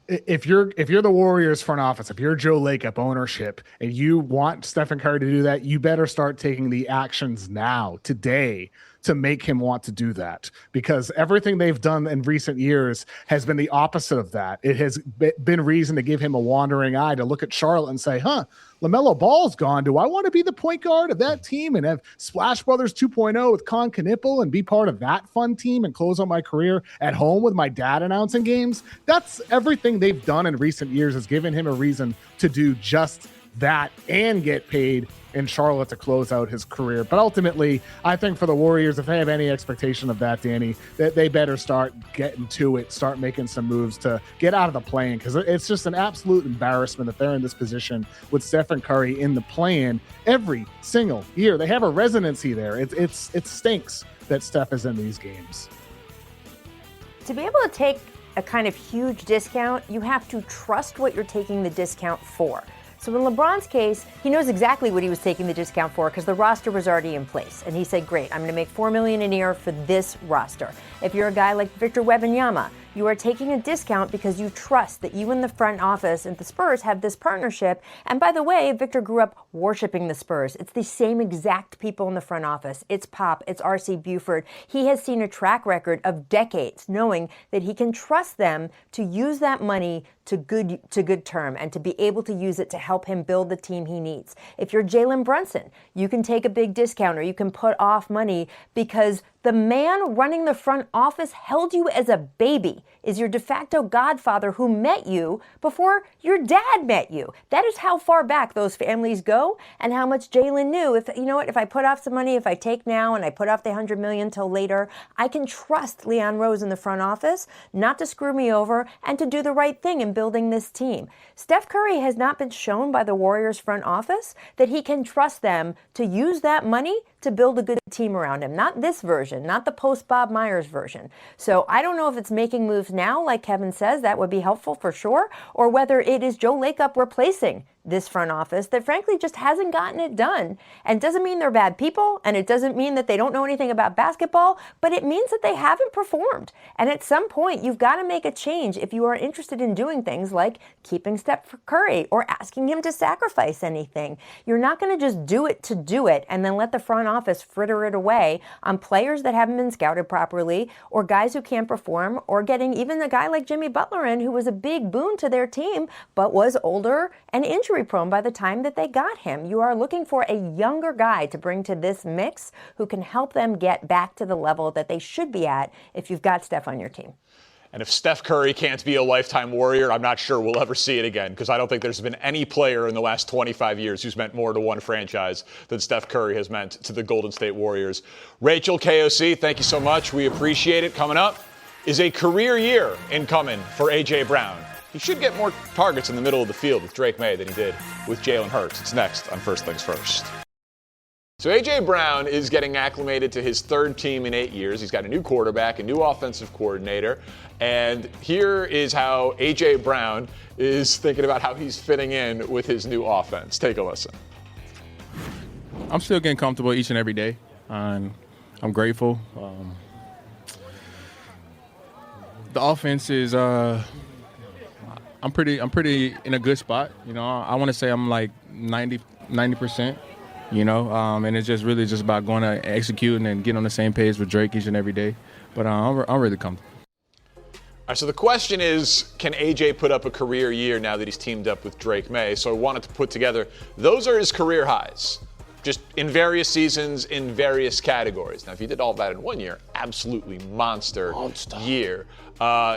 If you're the Warriors front office, if you're Joe Lacob ownership, and you want Stephen Curry to do that, you better start taking the actions now, today, to make him want to do that, because everything they've done in recent years has been the opposite of that. It has been reason to give him a wandering eye to look at Charlotte and say, LaMelo Ball's gone. Do I want to be the point guard of that team and have Splash Brothers 2.0 with Con Knipple and be part of that fun team and close out my career at home with my dad announcing games? That's everything they've done in recent years, has given him a reason to do just that and get paid in Charlotte to close out his career. But ultimately, I think for the Warriors, if they have any expectation of that, Danny, that they better start getting to it, start making some moves to get out of the play-in, because it's just an absolute embarrassment that they're in this position with Stephen Curry in the play-in every single year. They have a residency there. It stinks that Steph is in these games. To be able to take a kind of huge discount, you have to trust what you're taking the discount for. So in LeBron's case, he knows exactly what he was taking the discount for because the roster was already in place. And he said, great, I'm going to make $4 million a year for this roster. If you're a guy like Victor Wembanyama, you are taking a discount because you trust that you and the front office and the Spurs have this partnership. And by the way, Victor grew up worshiping the Spurs. It's the same exact people in the front office. It's Pop, it's R.C. Buford. He has seen a track record of decades knowing that he can trust them to use that money to good term and to be able to use it to help him build the team he needs. If you're Jalen Brunson, you can take a big discount or you can put off money because The man running the front office held you as a baby, is your de facto godfather who met you before your dad met you. That is how far back those families go and how much Jalen knew. If, you know what, if I put off some money, if I take now and I put off the $100 million till later, I can trust Leon Rose in the front office not to screw me over and to do the right thing in building this team. Steph Curry has not been shown by the Warriors front office that he can trust them to use that money to build a good team around him. Not this version, not the post-Bob Myers version. So I don't know if it's making moves now, like Kevin says, that would be helpful for sure, or whether it is Joe Lacob replacing this front office that frankly just hasn't gotten it done. And doesn't mean they're bad people, and it doesn't mean that they don't know anything about basketball, but it means that they haven't performed. And at some point, you've got to make a change if you are interested in doing things like keeping Steph Curry or asking him to sacrifice anything. You're not going to just do it and then let the front office fritter it away on players that haven't been scouted properly or guys who can't perform, or getting even a guy like Jimmy Butler in who was a big boon to their team but was older and injury prone by the time that they got him. You are looking for a younger guy to bring to this mix who can help them get back to the level that they should be at if you've got Steph on your team. And if Steph Curry can't be a lifetime Warrior, I'm not sure we'll ever see it again, because I don't think there's been any player in the last 25 years who's meant more to one franchise than Steph Curry has meant to the Golden State Warriors. Rachel, KOC, thank you so much. We appreciate it. Coming up is a career year incoming for A.J. Brown. He should get more targets in the middle of the field with Drake May than he did with Jalen Hurts. It's next on First Things First. So A.J. Brown is getting acclimated to his third team in 8 years. He's got a new quarterback, a new offensive coordinator. And here is how A.J. Brown is thinking about how he's fitting in with his new offense. Take a listen. I'm still getting comfortable each and every day. I'm grateful. The offense is I'm pretty in a good spot. You know, I want to say I'm like 90%. You know, and it's just really just about going to executing and getting on the same page with Drake each and every day. But I'm really comfortable. All right, so the question is, can A.J. put up a career year now that he's teamed up with Drake May? So I wanted to put together, those are his career highs, just in various seasons, in various categories. Now, if he did all that in 1 year, absolutely monster year.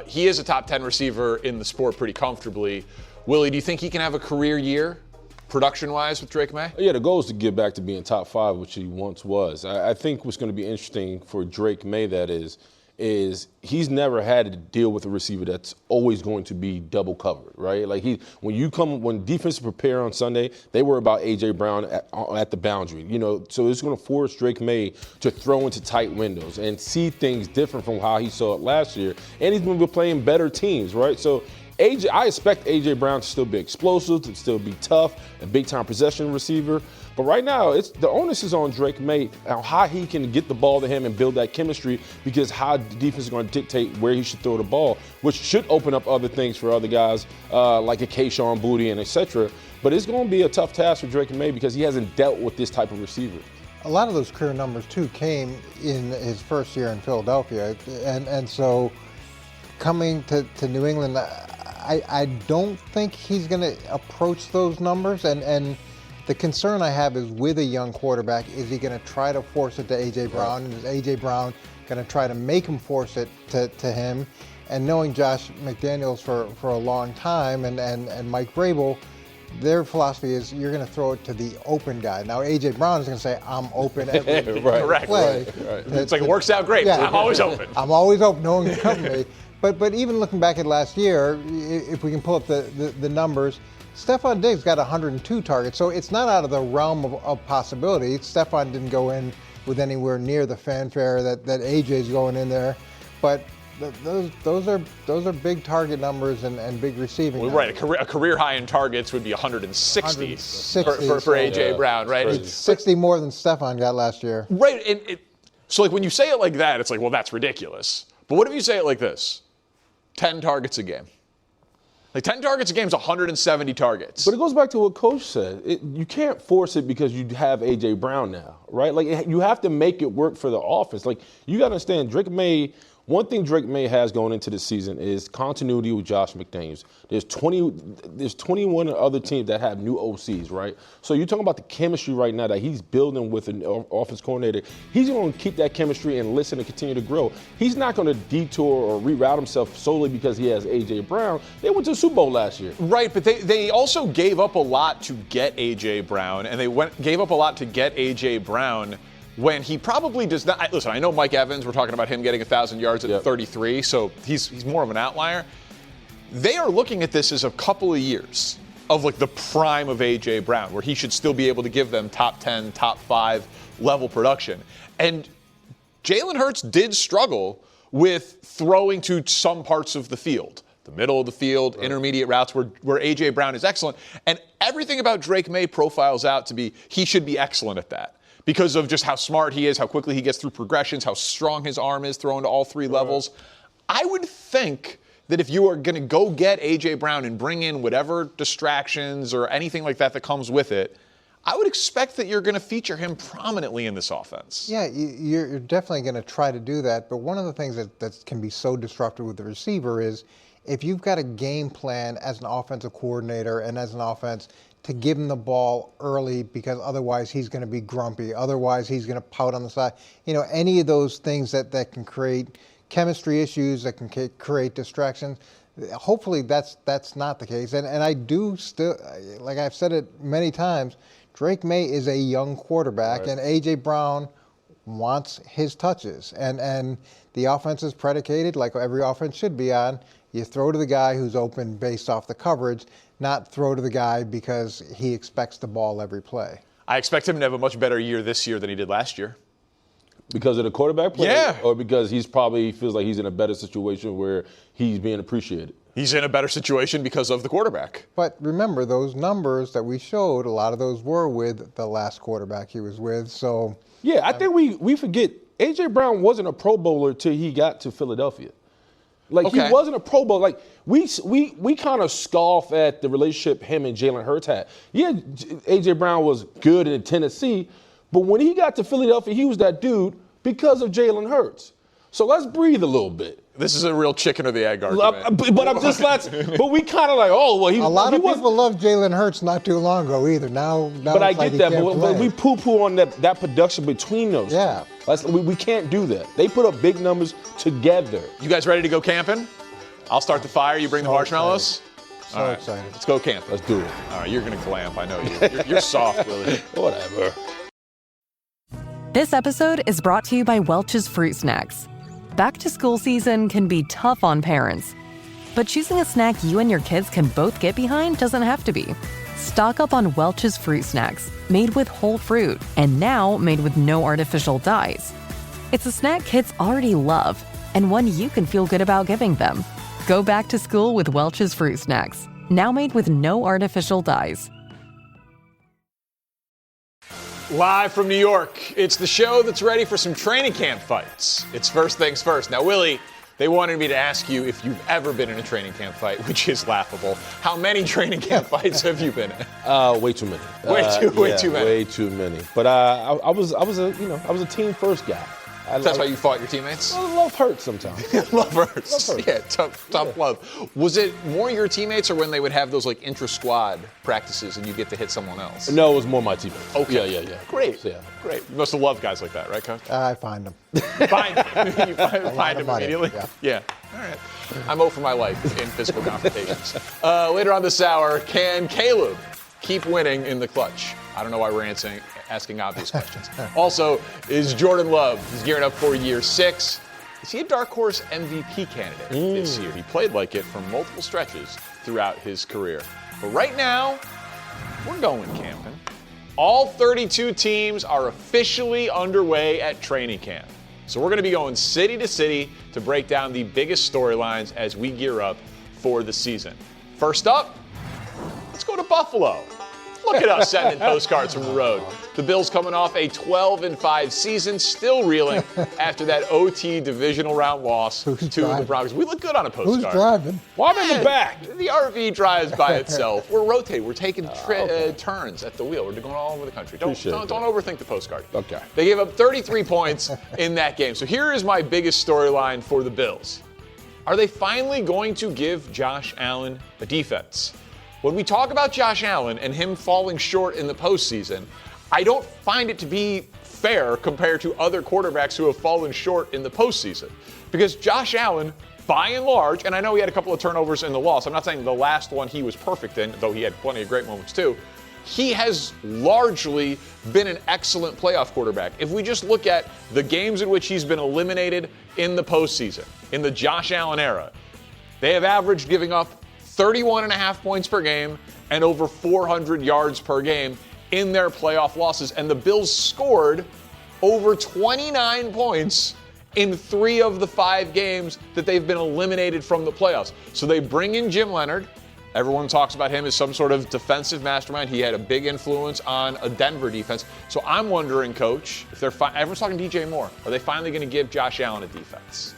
He is a top 10 receiver in the sport pretty comfortably. Willie, do you think he can have a career year? Production-wise with Drake May? Yeah, the goal is to get back to being top 5, which he once was. I think what's going to be interesting for Drake May, that is he's never had to deal with a receiver that's always going to be double covered, right? Like when defense prepare on Sunday, they worry about A.J. Brown at the boundary, you know. So it's going to force Drake May to throw into tight windows and see things different from how he saw it last year. And he's going to be playing better teams, right? So I expect A.J. Brown to still be explosive, to still be tough, a big-time possession receiver. But right now, the onus is on Drake May on how he can get the ball to him and build that chemistry, because how the defense is going to dictate where he should throw the ball, which should open up other things for other guys like a Kayshon Boutte and et cetera. But it's going to be a tough task for Drake May because he hasn't dealt with this type of receiver. A lot of those career numbers, too, came in his first year in Philadelphia. And so coming to New England, I don't think he's going to approach those numbers. And the concern I have is with a young quarterback, is he going to try to force it to A.J. Brown? And is A.J. Brown going to try to make him force it to him? And knowing Josh McDaniels for a long time and Mike Vrabel, their philosophy is you're going to throw it to the open guy. Now, A.J. Brown is going to say, I'm open every Correct, play. Right. It's like, it works out great. Yeah, I'm always open. I'm always open. No one can come to me. But even looking back at last year, if we can pull up the numbers, Stephon Diggs got 102 targets, so it's not out of the realm of possibility. Stephon didn't go in with anywhere near the fanfare that AJ's going in there, but those are big target numbers and big receiving. Well, right, a career high in targets would be 160 for A.J. Brown, right? It's 60 more than Stephon got last year. Right, so like when you say it like that, it's like, well, that's ridiculous. But what if you say it like this? 10 targets a game. Like 10 targets a game is 170 targets. But it goes back to what Coach said. You can't force it because you have A.J. Brown now, right? Like, you have to make it work for the offense. Like, you got to understand, Drake May, one thing Drake May has going into this season is continuity with Josh McDaniels. There's 21 other teams that have new OCs, right? So you're talking about the chemistry right now that he's building with an offense coordinator. He's going to keep that chemistry and listen and continue to grow. He's not going to detour or reroute himself solely because he has A.J. Brown. They went to the Super Bowl last year. Right, but they also gave up a lot to get A.J. Brown, and gave up a lot to get A.J. Brown when he probably does not. Listen, I know Mike Evans, we're talking about him getting 1,000 yards at 33, so he's more of an outlier. They are looking at this as a couple of years of like the prime of A.J. Brown, where he should still be able to give them top 10, top 5 level production. And Jalen Hurts did struggle with throwing to some parts of the field. The middle of the field, intermediate routes where A.J. Brown is excellent. And everything about Drake May profiles out to be he should be excellent at that, because of just how smart he is, how quickly he gets through progressions, how strong his arm is throwing to all 3 levels. I would think that if you are going to go get A.J. Brown and bring in whatever distractions or anything like that comes with it, I would expect that you're going to feature him prominently in this offense. Yeah, you're definitely going to try to do that. But one of the things that can be so disruptive with the receiver is if you've got a game plan as an offensive coordinator and as an offense to give him the ball early, because otherwise he's going to be grumpy. Otherwise he's going to pout on the side. You know, any of those things that can create chemistry issues, that can create distractions. Hopefully that's not the case. And I do still, like I've said it many times, Drake May is a young quarterback, and A.J. Brown wants his touches. And the offense is predicated, like every offense should be on, you throw to the guy who's open based off the coverage, not throw to the guy because he expects the ball every play. I expect him to have a much better year this year than he did last year. Because of the quarterback play? Yeah. Or because he's probably feels like he's in a better situation where he's being appreciated? He's in a better situation because of the quarterback. But remember, those numbers that we showed, a lot of those were with the last quarterback he was with. So yeah, I think we forget A.J. Brown wasn't a Pro Bowler till he got to Philadelphia. Like, he wasn't a Pro Bowler. Like, we kind of scoff at the relationship him and Jalen Hurts had. Yeah, A.J. Brown was good in Tennessee, but when he got to Philadelphia, he was that dude because of Jalen Hurts. So let's breathe a little bit. This is a real chicken or the egg argument. But I'm just but we kind of like, oh, well, a lot of people loved Jalen Hurts not too long ago either. Now but I like get that. But we poo-poo on that production between those. Yeah. We can't do that. They put up big numbers together. You guys ready to go camping? I'll start the fire. You bring the marshmallows. So all right, excited. Let's go camping. Let's do it. All right, you're going to glamp. I know you. You're soft, Willie. Whatever. This episode is brought to you by Welch's Fruit Snacks. Back to school season can be tough on parents, but choosing a snack you and your kids can both get behind doesn't have to be. Stock up on Welch's Fruit Snacks, made with whole fruit and now made with no artificial dyes. It's a snack kids already love and one you can feel good about giving them. Go back to school with Welch's Fruit Snacks, now made with no artificial dyes. Live from New York, it's the show that's ready for some training camp fights. It's First Things First. Now, Willie, they wanted me to ask you if you've ever been in a training camp fight, which is laughable. How many training camp fights have you been in? Way too many. Way too many. Way too many. But I was a team first guy. That's why you fought your teammates? Well, love hurts sometimes. Love hurts. Yeah, tough love. Was it more your teammates or when they would have those like intra-squad practices and you get to hit someone else? No, it was more my teammates. Okay. Yeah. Great. Yeah. Great. You must have loved guys like that, right, Coach? I find them. You find them immediately? Yeah. All right. I'm 0 for my life in physical confrontations. Later on this hour, can Caleb keep winning in the clutch? I don't know why we're asking obvious questions. Also, is Jordan Love, he's gearing up for year 6. Is he a dark horse MVP candidate this year? He played like it for multiple stretches throughout his career. But right now, we're going camping. All 32 teams are officially underway at training camp. So we're going to be going city to city to break down the biggest storylines as we gear up for the season. First up, let's go to Buffalo. Look at us sending postcards from the road. The Bills coming off a 12-5 season, still reeling after that OT divisional round loss to the Broncos. We look good on a postcard. Who's driving? Well, I'm in the back. The RV drives by itself. We're rotating. We're taking turns at the wheel. We're going all over the country. Don't overthink the postcard. Okay. They gave up 33 points in that game. So here is my biggest storyline for the Bills. Are they finally going to give Josh Allen a defense? When we talk about Josh Allen and him falling short in the postseason, I don't find it to be fair compared to other quarterbacks who have fallen short in the postseason. Because Josh Allen, by and large, and I know he had a couple of turnovers in the loss. I'm not saying the last one he was perfect in, though he had plenty of great moments too. He has largely been an excellent playoff quarterback. If we just look at the games in which he's been eliminated in the postseason, in the Josh Allen era, they have averaged giving up 31.5 points per game and over 400 yards per game in their playoff losses. And the Bills scored over 29 points in 3 of the 5 games that they've been eliminated from the playoffs. So they bring in Jim Leonard. Everyone talks about him as some sort of defensive mastermind. He had a big influence on a Denver defense. So I'm wondering, Coach, if everyone's talking DJ Moore, are they finally going to give Josh Allen a defense?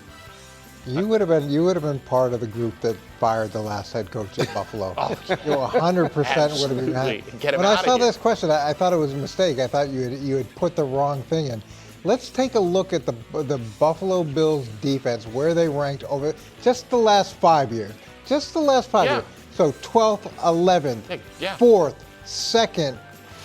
You would have been part of the group that fired the last head coach at Buffalo. You 100% would have been behind. When I saw this question, I thought it was a mistake. I thought you had put the wrong thing in. Let's take a look at the Buffalo Bills defense, where they ranked over just the last 5 years. Just the last 5 years. So 12th, 11th, 4th, 2nd,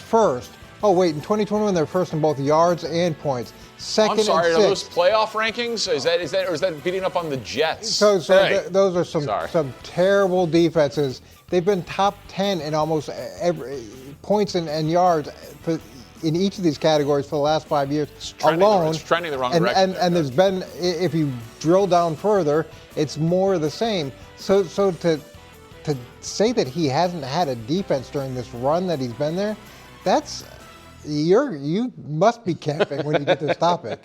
1st. Oh, wait, in 2021, they're first in both yards and points. Second I'm sorry, and are those sixth. playoff rankings? Is that beating up on the Jets? So those are some terrible defenses. They've been top 10 in almost every points and yards in each of these categories for the last 5 years alone. It's trending the wrong direction. And there's been, if you drill down further, it's more of the same. So to say that he hasn't had a defense during this run that he's been there, you must be camping when you get this topic.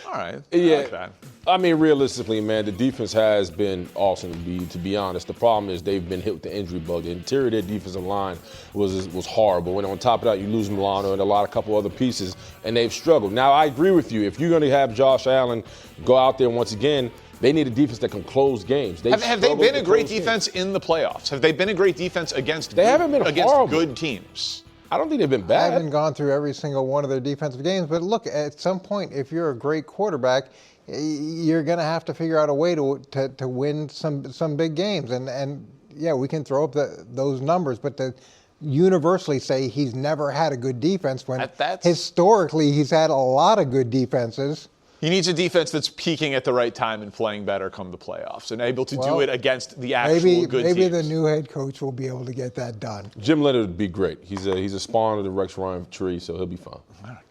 All right. Yeah. I mean, realistically, man, the defense has been awesome to be honest. The problem is they've been hit with the injury bug. The interior of their defensive line was horrible. And on top of that, you lose Milano and a couple other pieces, and they've struggled. Now, I agree with you. If you're going to have Josh Allen go out there once again, they need a defense that can close games. Have they been a great defense in the playoffs? Have they been a great defense against good teams? I don't think they've been bad. I haven't gone through every single one of their defensive games, but look, at some point, if you're a great quarterback, you're going to have to figure out a way to win some big games. And yeah, we can throw up those numbers, but to universally say he's never had a good defense when historically he's had a lot of good defenses. He needs a defense that's peaking at the right time and playing better come the playoffs and able to do it against the actual good teams. Maybe the new head coach will be able to get that done. Jim Leonard would be great. He's a spawn of the Rex Ryan tree, so he'll be fine.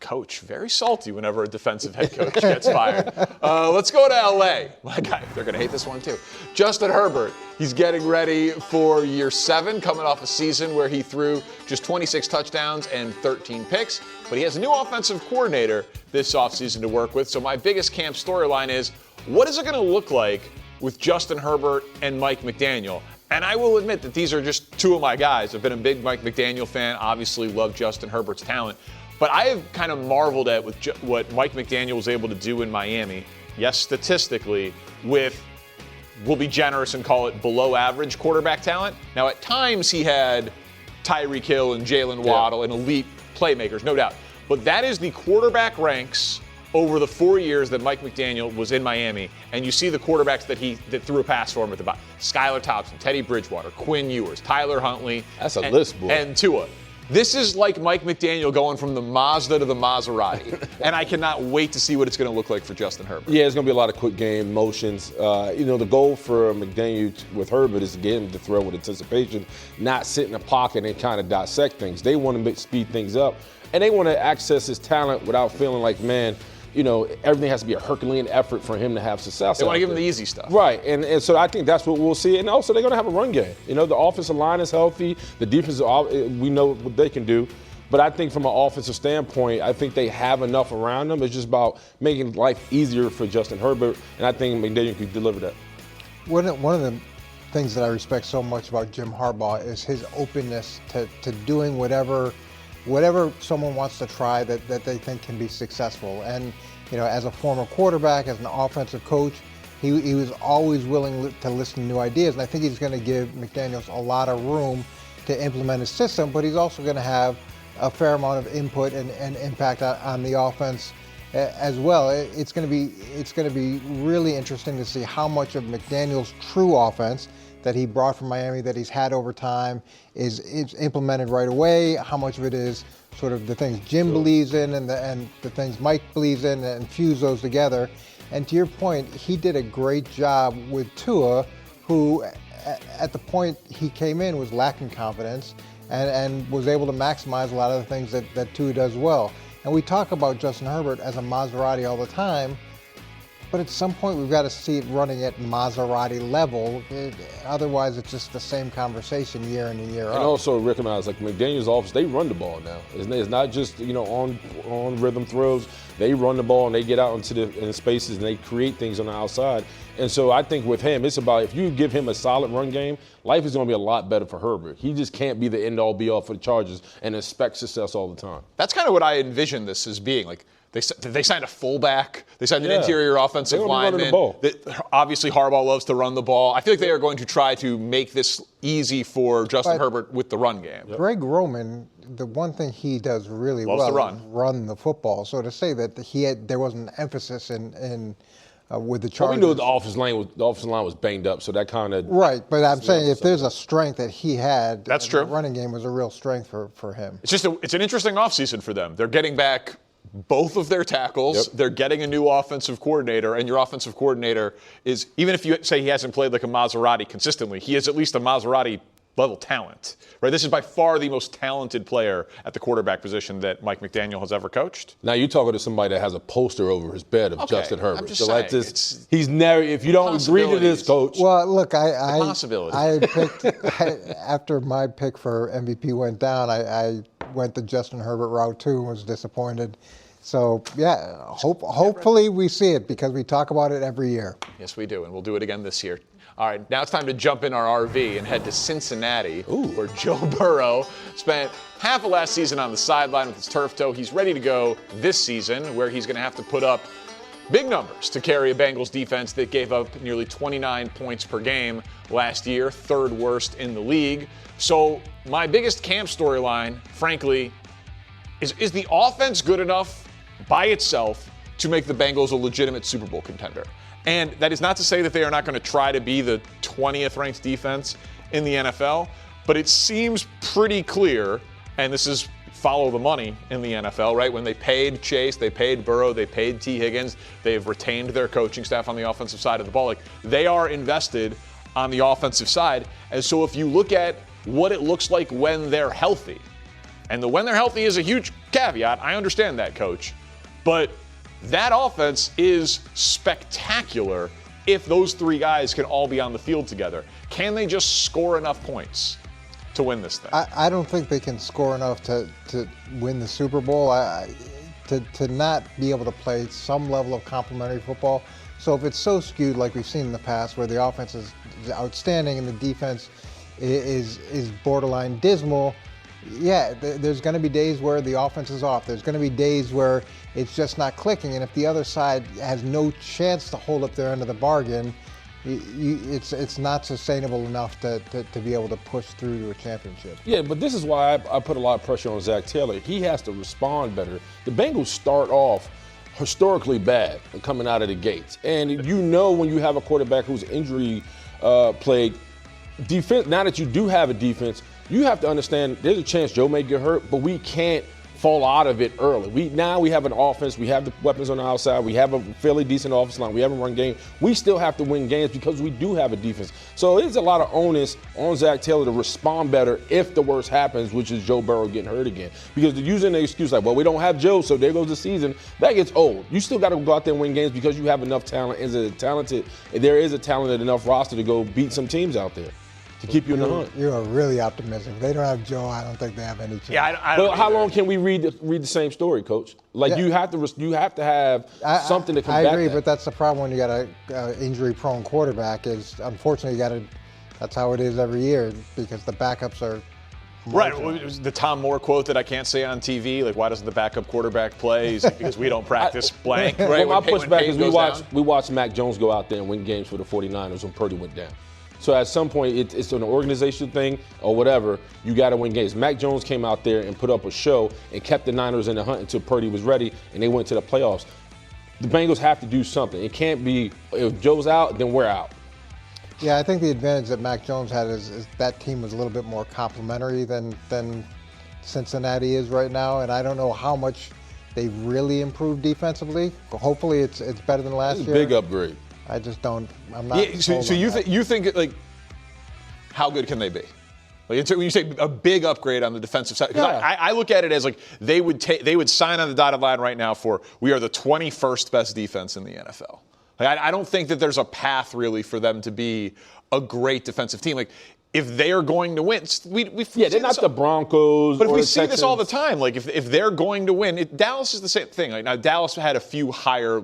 Coach, very salty whenever a defensive head coach gets fired. Let's go to L.A. My guy, they're going to hate this one too. Justin Herbert, he's getting ready for year 7, coming off a season where he threw just 26 touchdowns and 13 picks. But he has a new offensive coordinator this offseason to work with. So my biggest camp storyline is, what is it going to look like with Justin Herbert and Mike McDaniel? And I will admit that these are just 2 of my guys. I've been a big Mike McDaniel fan, obviously love Justin Herbert's talent. But I have kind of marveled at what Mike McDaniel was able to do in Miami, yes, statistically, with, we'll be generous and call it below average quarterback talent. Now, at times he had Tyreek Hill and Jalen Waddle and elite playmakers, no doubt. But that is the quarterback ranks over the 4 years that Mike McDaniel was in Miami. And you see the quarterbacks that threw a pass for him at the bottom. Skylar Thompson, Teddy Bridgewater, Quinn Ewers, Tyler Huntley. That's a list, boy. And Tua. This is like Mike McDaniel going from the Mazda to the Maserati. And I cannot wait to see what it's going to look like for Justin Herbert. Yeah, it's going to be a lot of quick game motions. The goal for McDaniel with Herbert is to get him to throw with anticipation, not sit in a pocket and kind of dissect things. They want to speed things up, and they want to access his talent without feeling like, man, everything has to be a Herculean effort for him to have success. They want to give him the easy stuff. Right, and so I think that's what we'll see. And also, they're going to have a run game. The offensive line is healthy. The defense, we know what they can do. But I think from an offensive standpoint, I think they have enough around them. It's just about making life easier for Justin Herbert, and I think McDaniel can deliver that. One of the things that I respect so much about Jim Harbaugh is his openness to doing whatever someone wants to try that they think can be successful. And as a former quarterback, as an offensive coach, he was always willing to listen to new ideas. And I think he's going to give McDaniels a lot of room to implement his system, but he's also going to have a fair amount of input and impact on the offense as well. It's going to be really interesting to see how much of McDaniels' true offense that he brought from Miami, that he's had over time, is implemented right away. How much of it is sort of the things Jim believes in and the things Mike believes in, and fuse those together. And to your point, he did a great job with Tua, who at the point he came in was lacking confidence and was able to maximize a lot of the things that Tua does well. And we talk about Justin Herbert as a Maserati all the time, but at some point we've got to see it running at Maserati level. Otherwise, it's just the same conversation year in and year out. And also recognize, like McDaniel's office, they run the ball now. It's not just on rhythm throws. They run the ball and they get out into the spaces and they create things on the outside. And so I think with him, it's about, if you give him a solid run game, life is going to be a lot better for Herbert. He just can't be the end-all, be-all for the Chargers and expect success all the time. That's kind of what I envision this as being. Like, they signed a fullback. They signed an interior offensive lineman. Obviously, Harbaugh loves to run the ball. I feel like they are going to try to make this easy for Justin Herbert with the run game. Greg Roman, the one thing he does really loves well is run the football. So to say that there was an emphasis in with the Chargers. Well, we knew the offensive line was banged up, so that kind of right. But I'm saying if there's a strength that he had, that's true. The running game was a real strength for him. It's an interesting offseason for them. They're getting back both of their tackles. Yep. They're getting a new offensive coordinator, and your offensive coordinator is, even if you say he hasn't played like a Maserati consistently, he is at least a Maserati level talent, right? This is by far the most talented player at the quarterback position that Mike McDaniel has ever coached. Now you're talking to somebody that has a poster over his bed of Justin Herbert. I'm just saying, he's never. If you don't agree to this, coach. Well, look, I picked after my pick for MVP went down, I went the Justin Herbert route too and was disappointed. So, yeah, hopefully we see it, because we talk about it every year. Yes, we do, and we'll do it again this year. All right, now it's time to jump in our RV and head to Cincinnati, where Joe Burrow spent half of last season on the sideline with his turf toe. He's ready to go this season, where he's going to have to put up big numbers to carry a Bengals defense that gave up nearly 29 points per game last year, third worst in the league. So my biggest camp storyline, frankly, is the offense good enough by itself to make the Bengals a legitimate Super Bowl contender? And that is not to say that they are not going to try to be the 20th ranked defense in the NFL, but it seems pretty clear, and this is follow the money in the NFL, right? When they paid Chase, they paid Burrow, they paid T. Higgins, they've retained their coaching staff on the offensive side of the ball. Like, they are invested on the offensive side. And so if you look at what it looks like when they're healthy, and the when they're healthy is a huge caveat, I understand that, Coach, but that offense is spectacular if those three guys can all be on the field together. Can they just score enough points to win this thing? I don't think they can score enough to win the Super Bowl, to not be able to play some level of complementary football. So if it's so skewed like we've seen in the past, where the offense is outstanding and the defense is borderline dismal, yeah, there's going to be days where the offense is off. There's going to be days where it's just not clicking. And if the other side has no chance to hold up their end of the bargain, it's not sustainable enough to be able to push through to a championship. Yeah, but this is why I put a lot of pressure on Zach Taylor. He has to respond better. The Bengals start off historically bad coming out of the gates. And when you have a quarterback who's injury plagued, defense, now that you do have a defense, you have to understand there's a chance Joe may get hurt, but we can't fall out of it early. Now we have an offense, we have the weapons on the outside, we have a fairly decent offense line, we have a run game. We still have to win games because we do have a defense. So it's a lot of onus on Zach Taylor to respond better if the worst happens, which is Joe Burrow getting hurt again. Because using the excuse like, well, we don't have Joe, so there goes the season, that gets old. You still got to go out there and win games because you have enough talent. There is a talented enough roster to go beat some teams out there to keep you in the hunt. You are really optimistic. If they don't have Joe, I don't think they have any chance. Yeah, I don't but how long can we read the same story, Coach? Like, you have to have something to combat I agree, that. But that's the problem when you got a injury-prone quarterback. Is unfortunately you got to That's how it is every year because the backups are right. It was the Tom Moore quote that I can't say on TV. Like, why doesn't the backup quarterback play? He's like, because we don't practice blank. Right. Well, my pushback is we watched Mac Jones go out there and win games for the 49ers when Purdy went down. So at some point, it's an organizational thing or whatever. You got to win games. Mac Jones came out there and put up a show and kept the Niners in the hunt until Purdy was ready, and they went to the playoffs. The Bengals have to do something. It can't be, if Joe's out, then we're out. Yeah, I think the advantage that Mac Jones had is that team was a little bit more complimentary than Cincinnati is right now, and I don't know how much they really improved defensively. Hopefully it's better than last year. Big upgrade. I just don't. I'm not. Yeah, so you think like, how good can they be? Like when you say a big upgrade on the defensive side, because I look at it as like they would sign on the dotted line right now for we are the 21st best defense in the NFL. Like I don't think that there's a path really for them to be a great defensive team. Like if they are going to win, they're not the Broncos. But or we the see Texans. this all the time. Like if they're going to win, Dallas is the same thing. Like now Dallas had a few higher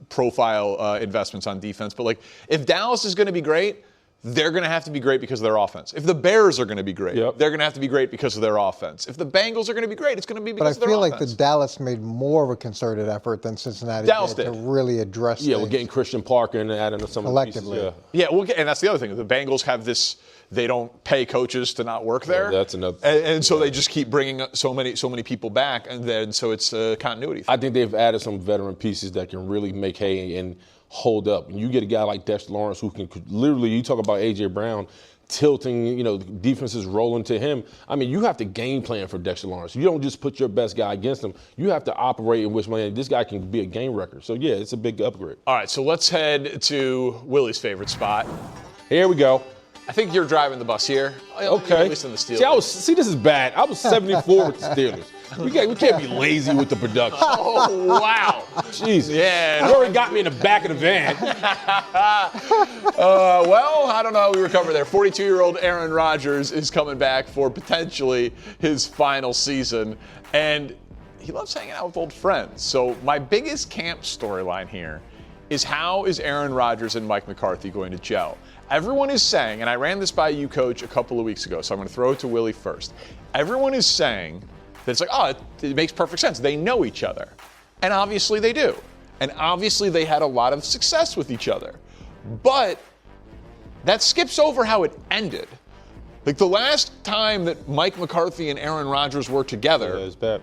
profile investments on defense, but like if Dallas is going to be great, they're going to have to be great because of their offense. If the Bears are going to be great, they're going to have to be great because of their offense. If the Bengals are going to be great, it's going to be because of their offense. But I feel like the Dallas made more of a concerted effort than Cincinnati did to really address we're getting Christian Parker and adding some collectively. Pieces, and that's the other thing. The Bengals have this. They don't pay coaches to not work there. That's another. And so they just keep bringing so many people back, and then so it's a continuity thing. I think they've added some veteran pieces that can really make hay and hold up. And you get a guy like Dexter Lawrence who can literally, you talk about A.J. Brown tilting, defenses rolling to him. I mean, you have to game plan for Dexter Lawrence. You don't just put your best guy against him. You have to operate in which way this guy can be a game wrecker. So, yeah, it's a big upgrade. All right, so let's head to Willie's favorite spot. Here we go. I think you're driving the bus here. Okay. At least in the Steelers. This is bad. I was 74 with the Steelers. We can't be lazy with the production. Oh, wow. Jeez. Yeah. You already got me in the back of the van. Well, I don't know how we recover there. 42-year-old Aaron Rodgers is coming back for potentially his final season. And he loves hanging out with old friends. So my biggest camp storyline here is how is Aaron Rodgers and Mike McCarthy going to gel? Everyone is saying, and I ran this by you, Coach, a couple of weeks ago, so I'm going to throw it to Willie first. Everyone is saying that it's like, it makes perfect sense. They know each other. And obviously they do. And obviously they had a lot of success with each other. But that skips over how it ended. Like the last time that Mike McCarthy and Aaron Rodgers were together, it was bad.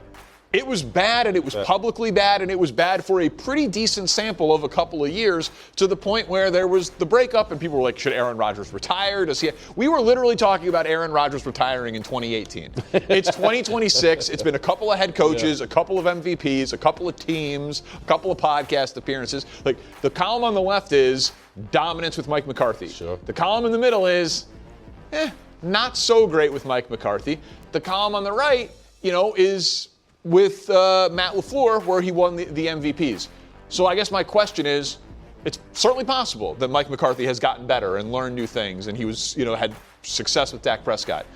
It was bad, and it was publicly bad, and it was bad for a pretty decent sample of a couple of years, to the point where there was the breakup, and people were like, should Aaron Rodgers retire? We were literally talking about Aaron Rodgers retiring in 2018. It's 2026. It's been a couple of head coaches, a couple of MVPs, a couple of teams, a couple of podcast appearances. Like, the column on the left is dominance with Mike McCarthy. Sure. The column in the middle is, not so great with Mike McCarthy. The column on the right, is with Matt LaFleur, where he won the MVPs. So I guess my question is, it's certainly possible that Mike McCarthy has gotten better and learned new things, and he was, had success with Dak Prescott.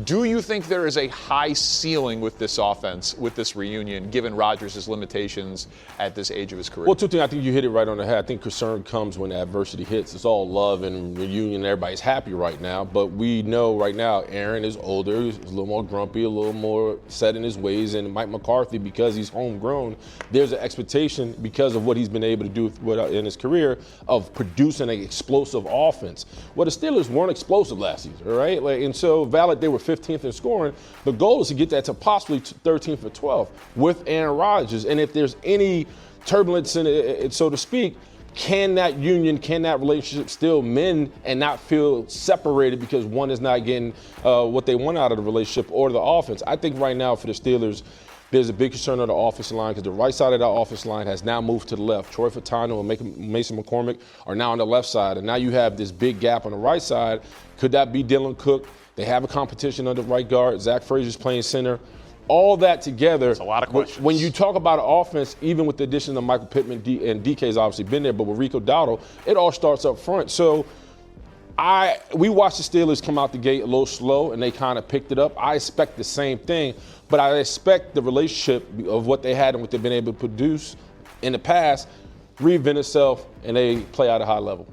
Do you think there is a high ceiling with this offense, with this reunion, given Rodgers' limitations at this age of his career? Well, two things. I think you hit it right on the head. I think concern comes when adversity hits. It's all love and reunion. Everybody's happy right now. But we know right now Aaron is older. He's a little more grumpy, a little more set in his ways. And Mike McCarthy, because he's homegrown, there's an expectation because of what he's been able to do in his career of producing an explosive offense. Well, the Steelers weren't explosive last season, all right? And so valid they were 15th in scoring. The goal is to get that to possibly 13th or 12th with Aaron Rodgers. And if there's any turbulence in it, so to speak, can that relationship still mend and not feel separated because one is not getting what they want out of the relationship or the offense? I think right now for the Steelers, there's a big concern on the offensive line because the right side of that offensive line has now moved to the left. Troy Fautano and Mason McCormick are now on the left side, and now you have this big gap on the right side. Could that be Dylan Cook? They have a competition on the right guard. Zach Frazier's playing center. All that together. That's a lot of questions. When you talk about an offense, even with the addition of Michael Pittman, and DK's obviously been there, but with Rico Dowdle, it all starts up front. So we watched the Steelers come out the gate a little slow, and they kind of picked it up. I expect the same thing, but I expect the relationship of what they had and what they've been able to produce in the past reinvent itself, and they play at a high level.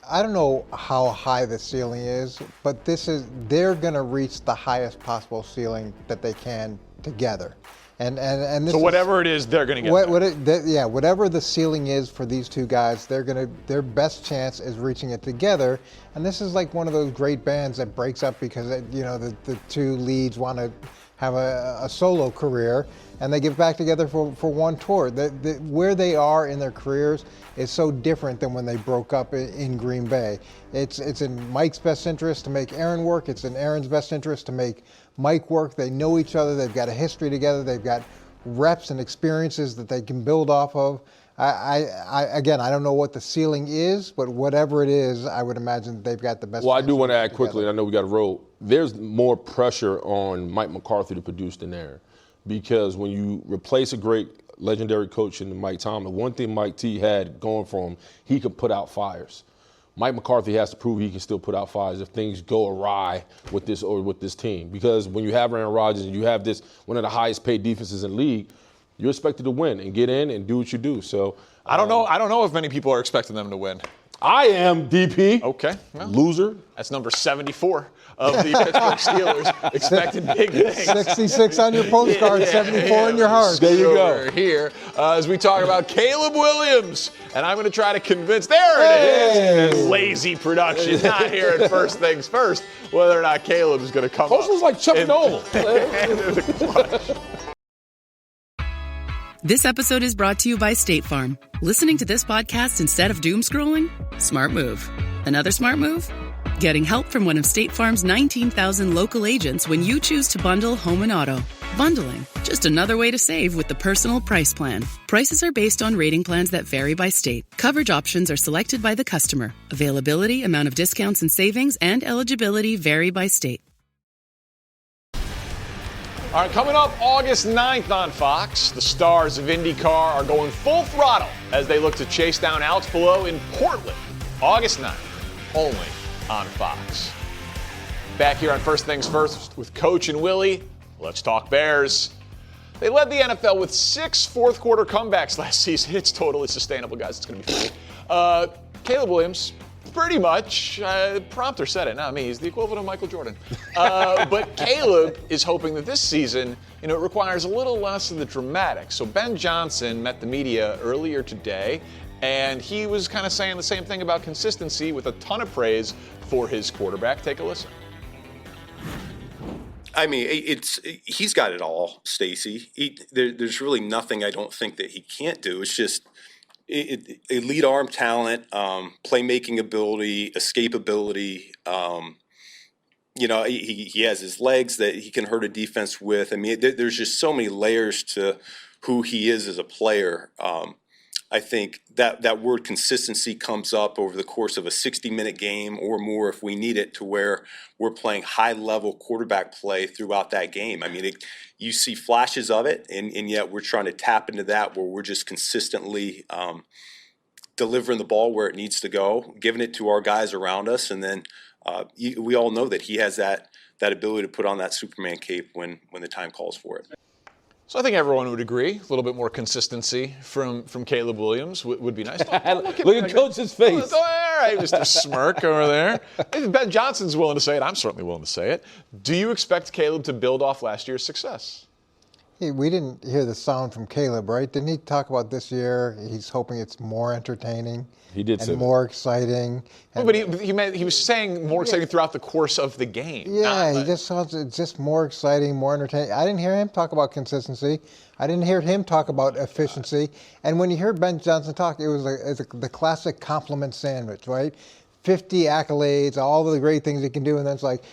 I don't know how high the ceiling is, but they're going to reach the highest possible ceiling that they can together. And this so whatever it is, they're going to get there. Whatever the ceiling is for these two guys, their best chance is reaching it together. And this is like one of those great bands that breaks up because the two leads want to have a solo career, and they get back together for one tour. Where they are in their careers is so different than when they broke up in Green Bay. It's in Mike's best interest to make Aaron work. It's in Aaron's best interest to make Mike work. They know each other. They've got a history together. They've got reps and experiences that they can build off of. Again, I don't know what the ceiling is, but whatever it is, I would imagine they've got the best. Well, I do want to add quickly, and I know we got to roll. There's more pressure on Mike McCarthy to produce than Aaron, because when you replace a great legendary coach in Mike Tomlin, one thing Mike T had going for him, he could put out fires. Mike McCarthy has to prove he can still put out fires if things go awry with this team. Because when you have Aaron Rodgers and you have this one of the highest paid defenses in the league, you're expected to win and get in and do what you do. So I don't know if many people are expecting them to win. I am, DP. Okay. Well, loser. That's number 74 of the Pittsburgh Steelers, expecting big things. 66 on your postcard, 74 in your heart. There you go. Here, as we talk about Caleb Williams, and I'm going to try to convince, there it is, lazy production, not here at First Things First, whether or not Caleb is going to come Post up. was like Chuck Noll. This episode is brought to you by State Farm. Listening to this podcast instead of doom scrolling? Smart move. Another smart move? Getting help from one of State Farm's 19,000 local agents when you choose to bundle home and auto. Bundling, just another way to save with the Personal Price Plan. Prices are based on rating plans that vary by state. Coverage options are selected by the customer. Availability, amount of discounts and savings, and eligibility vary by state. All right, coming up August 9th on Fox, the stars of IndyCar are going full throttle as they look to chase down Alex Palou in Portland. August 9th, only on Fox. Back here on First Things First with Coach and Willie, let's talk Bears. They led the NFL with 6 fourth-quarter comebacks last season. It's totally sustainable, guys. It's going to be funny. Caleb Williams, pretty much. Prompter said it, not me. He's the equivalent of Michael Jordan. But Caleb is hoping that this season, it requires a little less of the dramatic. So Ben Johnson met the media earlier today, and he was kind of saying the same thing about consistency with a ton of praise for his quarterback. Take a listen. I mean, he's got it all, Stacy. There's really nothing I don't think that he can't do. It's just elite arm talent, playmaking ability, escapability. He has his legs that he can hurt a defense with. I mean, there's just so many layers to who he is as a player. I think that word consistency comes up over the course of a 60-minute game or more if we need it, to where we're playing high-level quarterback play throughout that game. I mean, you see flashes of it, and yet we're trying to tap into that where we're just consistently delivering the ball where it needs to go, giving it to our guys around us, and then we all know that he has that ability to put on that Superman cape when the time calls for it. So I think everyone would agree. A little bit more consistency from Caleb Williams would be nice. Look at Coach's face. All right, Mr. Smirk over there. If Ben Johnson's willing to say it, I'm certainly willing to say it. Do you expect Caleb to build off last year's success? Hey, we didn't hear the sound from Caleb, right? Didn't he talk about this year? He's hoping it's more entertaining. He did say and more exciting. Well, but he was saying more exciting throughout the course of the game. Yeah, he just sounds it's just more exciting, more entertaining. I didn't hear him talk about consistency. I didn't hear him talk about efficiency. And when you hear Ben Johnson talk, it was the classic compliment sandwich, right? 50 accolades, all of the great things he can do, and then it's like,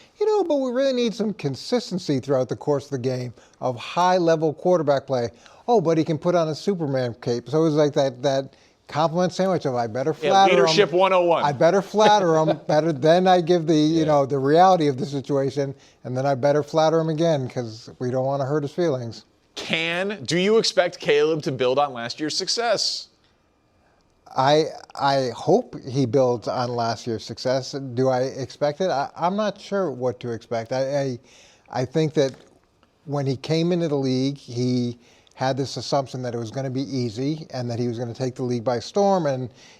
but we really need some consistency throughout the course of the game of high-level quarterback play. Oh, but he can put on a Superman cape. So it was like that compliment sandwich of I better flatter him. Leadership 101. I better flatter him. Then I give the reality of the situation, and then I better flatter him again because we don't want to hurt his feelings. Do you expect Caleb to build on last year's success? I hope he builds on last year's success. Do I expect it? I'm not sure what to expect. I think that when he came into the league, he had this assumption that it was going to be easy and that he was going to take the league by storm,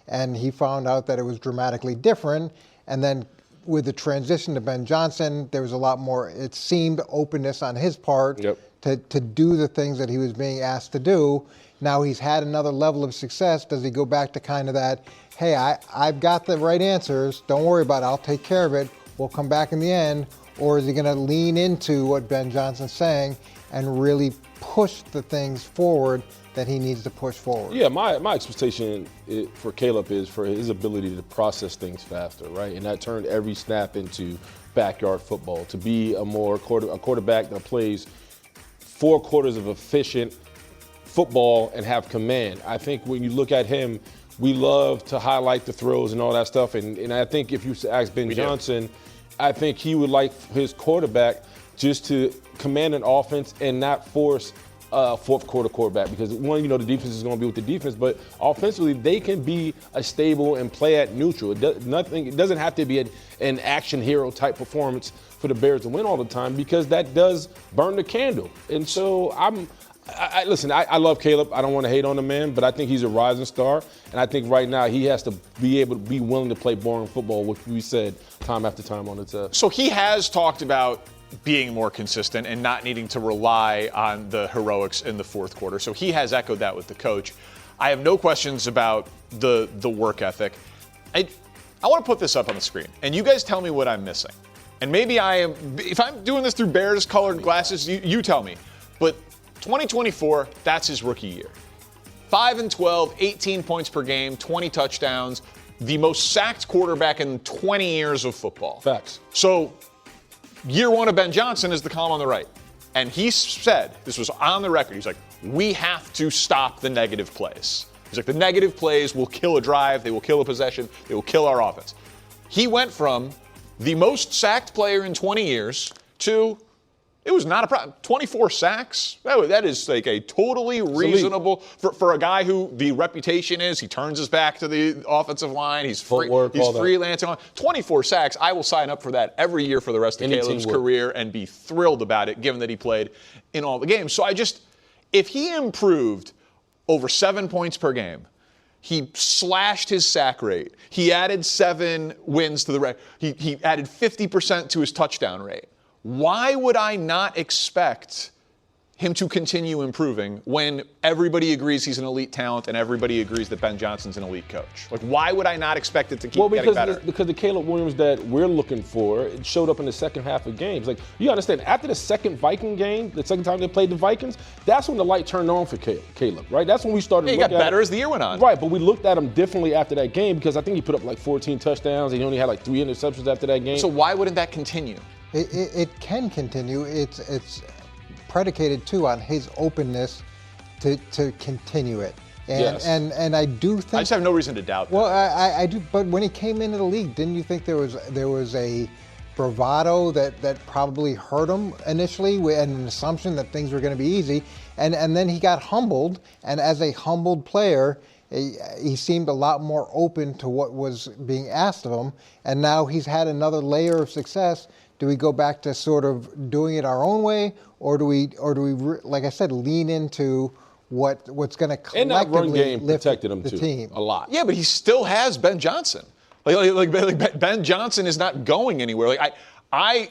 and he found out that it was dramatically different. And then with the transition to Ben Johnson, there was a lot more, it seemed, openness on his part to do the things that he was being asked to do. Now he's had another level of success. Does he go back to kind of that, hey, I've got the right answers, don't worry about it, I'll take care of it, we'll come back in the end? Or is he going to lean into what Ben Johnson's saying and really push the things forward that he needs to push forward? Yeah, my expectation for Caleb is for his ability to process things faster, right? And that turned every snap into backyard football, to be a quarterback that plays 4 quarters of efficient football and have command. I think when you look at him, we love to highlight the throws and all that stuff. And I think if you ask Ben Johnson, I think he would like his quarterback just to command an offense and not force a fourth quarter quarterback, because one, the defense is going to be with the defense, but offensively they can be a stable and play at neutral. It doesn't have to be an action hero type performance for the Bears to win all the time, because that does burn the candle. And so listen, I love Caleb. I don't want to hate on the man, but I think he's a rising star, and I think right now he has to be able to be willing to play boring football, which we said time after time on the test. So he has talked about being more consistent and not needing to rely on the heroics in the fourth quarter. So he has echoed that with the coach. I have no questions about the work ethic. I want to put this up on the screen, and you guys tell me what I'm missing. And maybe if I'm doing this through Bears colored glasses, you tell me. But 2024, that's his rookie year. 5-12, 18 points per game, 20 touchdowns, the most sacked quarterback in 20 years of football. Facts. So year one of Ben Johnson is the column on the right. And he said, this was on the record, he's like, we have to stop the negative plays. He's like, the negative plays will kill a drive, they will kill a possession, they will kill our offense. He went from the most sacked player in 20 years to, it was not a problem, 24 sacks. That is like a totally reasonable, for a guy who the reputation is, he turns his back to the offensive line, he's freelancing on. 24 sacks, I will sign up for that every year for the rest of Caleb's career and be thrilled about it, given that he played in all the games. So if he improved over 7 points per game, he slashed his sack rate, he added 7 wins to the record, he added 50% to his touchdown rate. Why would I not expect him to continue improving when everybody agrees he's an elite talent and everybody agrees that Ben Johnson's an elite coach? Like, why would I not expect it to keep getting better? Because the Caleb Williams that we're looking for, it showed up in the second half of games. Like, you understand, after the second Viking game, the second time they played the Vikings, that's when the light turned on for Caleb, right? That's when we started looking at him. He got better as the year went on. Right, but we looked at him differently after that game, because I think he put up like 14 touchdowns and he only had like 3 interceptions after that game. So why wouldn't that continue? It can continue. It's predicated too on his openness to continue it. And I do think, I just have no reason to doubt that. Well, I do. But when he came into the league, didn't you think there was a bravado that probably hurt him initially, and an assumption that things were going to be easy, and then he got humbled, and as a humbled player, he seemed a lot more open to what was being asked of him, and now he's had another layer of success. Do we go back to sort of doing it our own way, or do we, like I said, lean into what's going to collectively lift the team? A lot. Yeah, but he still has Ben Johnson. Like Ben Johnson is not going anywhere. Like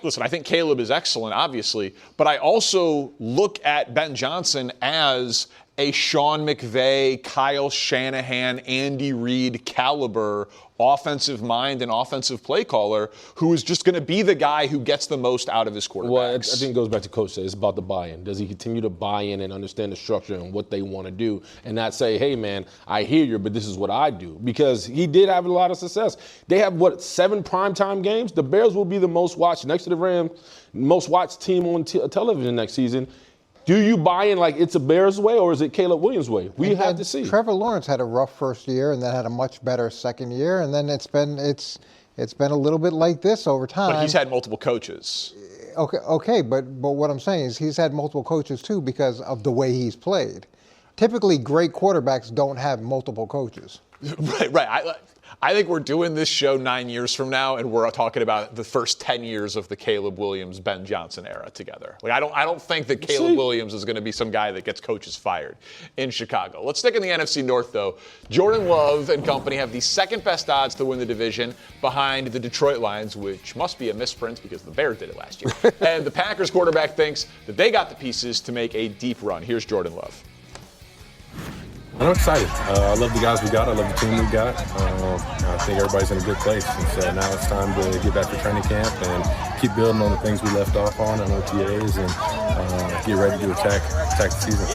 listen, I think Caleb is excellent, obviously, but I also look at Ben Johnson as a Sean McVay, Kyle Shanahan, Andy Reid caliber offensive mind and offensive play caller who is just going to be the guy who gets the most out of his quarterbacks. Well, I think it goes back to Coach said, it's about the buy-in. Does he continue to buy in and understand the structure and what they want to do, and not say, hey, man, I hear you, but this is what I do? Because he did have a lot of success. They have, 7 primetime games? The Bears will be the most watched, next to the Rams, most watched team on television next season. Do you buy in like it's a Bears way, or is it Caleb Williams' way? We have to see. Trevor Lawrence had a rough first year and then had a much better second year, and then it's been a little bit like this over time. But he's had multiple coaches. Okay, but what I'm saying is he's had multiple coaches too because of the way he's played. Typically, great quarterbacks don't have multiple coaches. Right. I think we're doing this show 9 years from now, and we're talking about the first 10 years of the Caleb Williams, Ben Johnson era together. Like I don't think that Caleb Williams is going to be some guy that gets coaches fired in Chicago. Let's stick in the NFC North, though. Jordan Love and company have the second best odds to win the division behind the Detroit Lions, which must be a misprint because the Bears did it last year. And the Packers quarterback thinks that they got the pieces to make a deep run. Here's Jordan Love. I'm excited. I love the guys we got. I love the team we got. I think everybody's in a good place. And so now it's time to get back to training camp and keep building on the things we left off on OTAs and get ready to attack the season.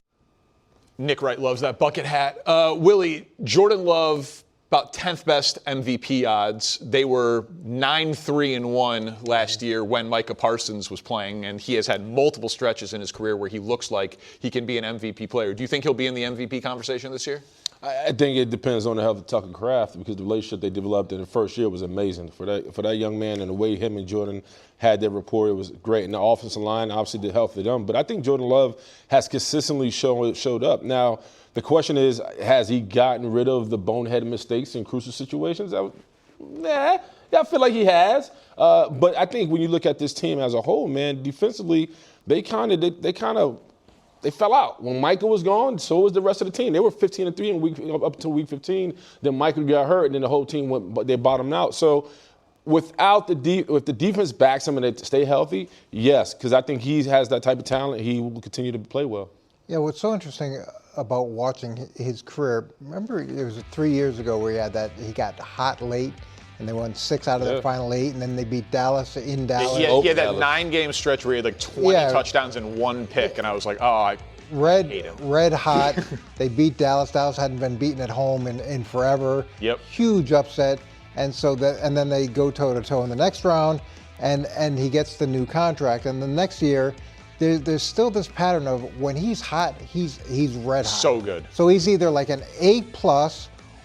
Nick Wright loves that bucket hat. Willie, Jordan Love, about 10th best MVP odds. They were 9-3-1 last year when Micah Parsons was playing, and he has had multiple stretches in his career where he looks like he can be an MVP player. Do you think he'll be in the MVP conversation this year? I think it depends on the health of Tucker Kraft, because the relationship they developed in the first year was amazing. For that young man and the way him and Jordan had their rapport, it was great. And the offensive line, obviously, the health of them. But I think Jordan Love has consistently showed up. Now, the question is, has he gotten rid of the boneheaded mistakes in crucial situations? I feel like he has. But I think when you look at this team as a whole, man, defensively, they fell out. When Michael was gone, so was the rest of the team. They were 15-3 up until week 15. Then Michael got hurt, and then the whole team they bottomed out. So without if the defense backs him and they stay healthy, yes, because I think he has that type of talent. He will continue to play well. Yeah, what's so interesting about watching his career, remember it was 3 years ago where he got hot late and they won 6 out of their final 8, and then they beat Dallas in Dallas. He had that 9-game stretch where he had like 20 touchdowns and 1 pick, and I was like, I hate him. Red hot. They beat Dallas. Dallas hadn't been beaten at home in forever. Yep. Huge upset. And then they go toe-to-toe in the next round, and he gets the new contract. And the next year, there's still this pattern of when he's hot, he's red hot. So good. So he's either like an A+,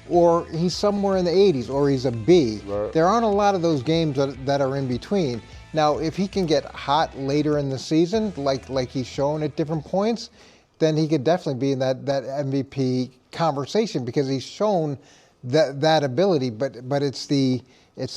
or he's somewhere in the 80s, or he's a B. Right. There aren't a lot of those games that are in between. Now, if he can get hot later in the season, like he's shown at different points, then he could definitely be in that MVP conversation, because he's shown that ability. But it's the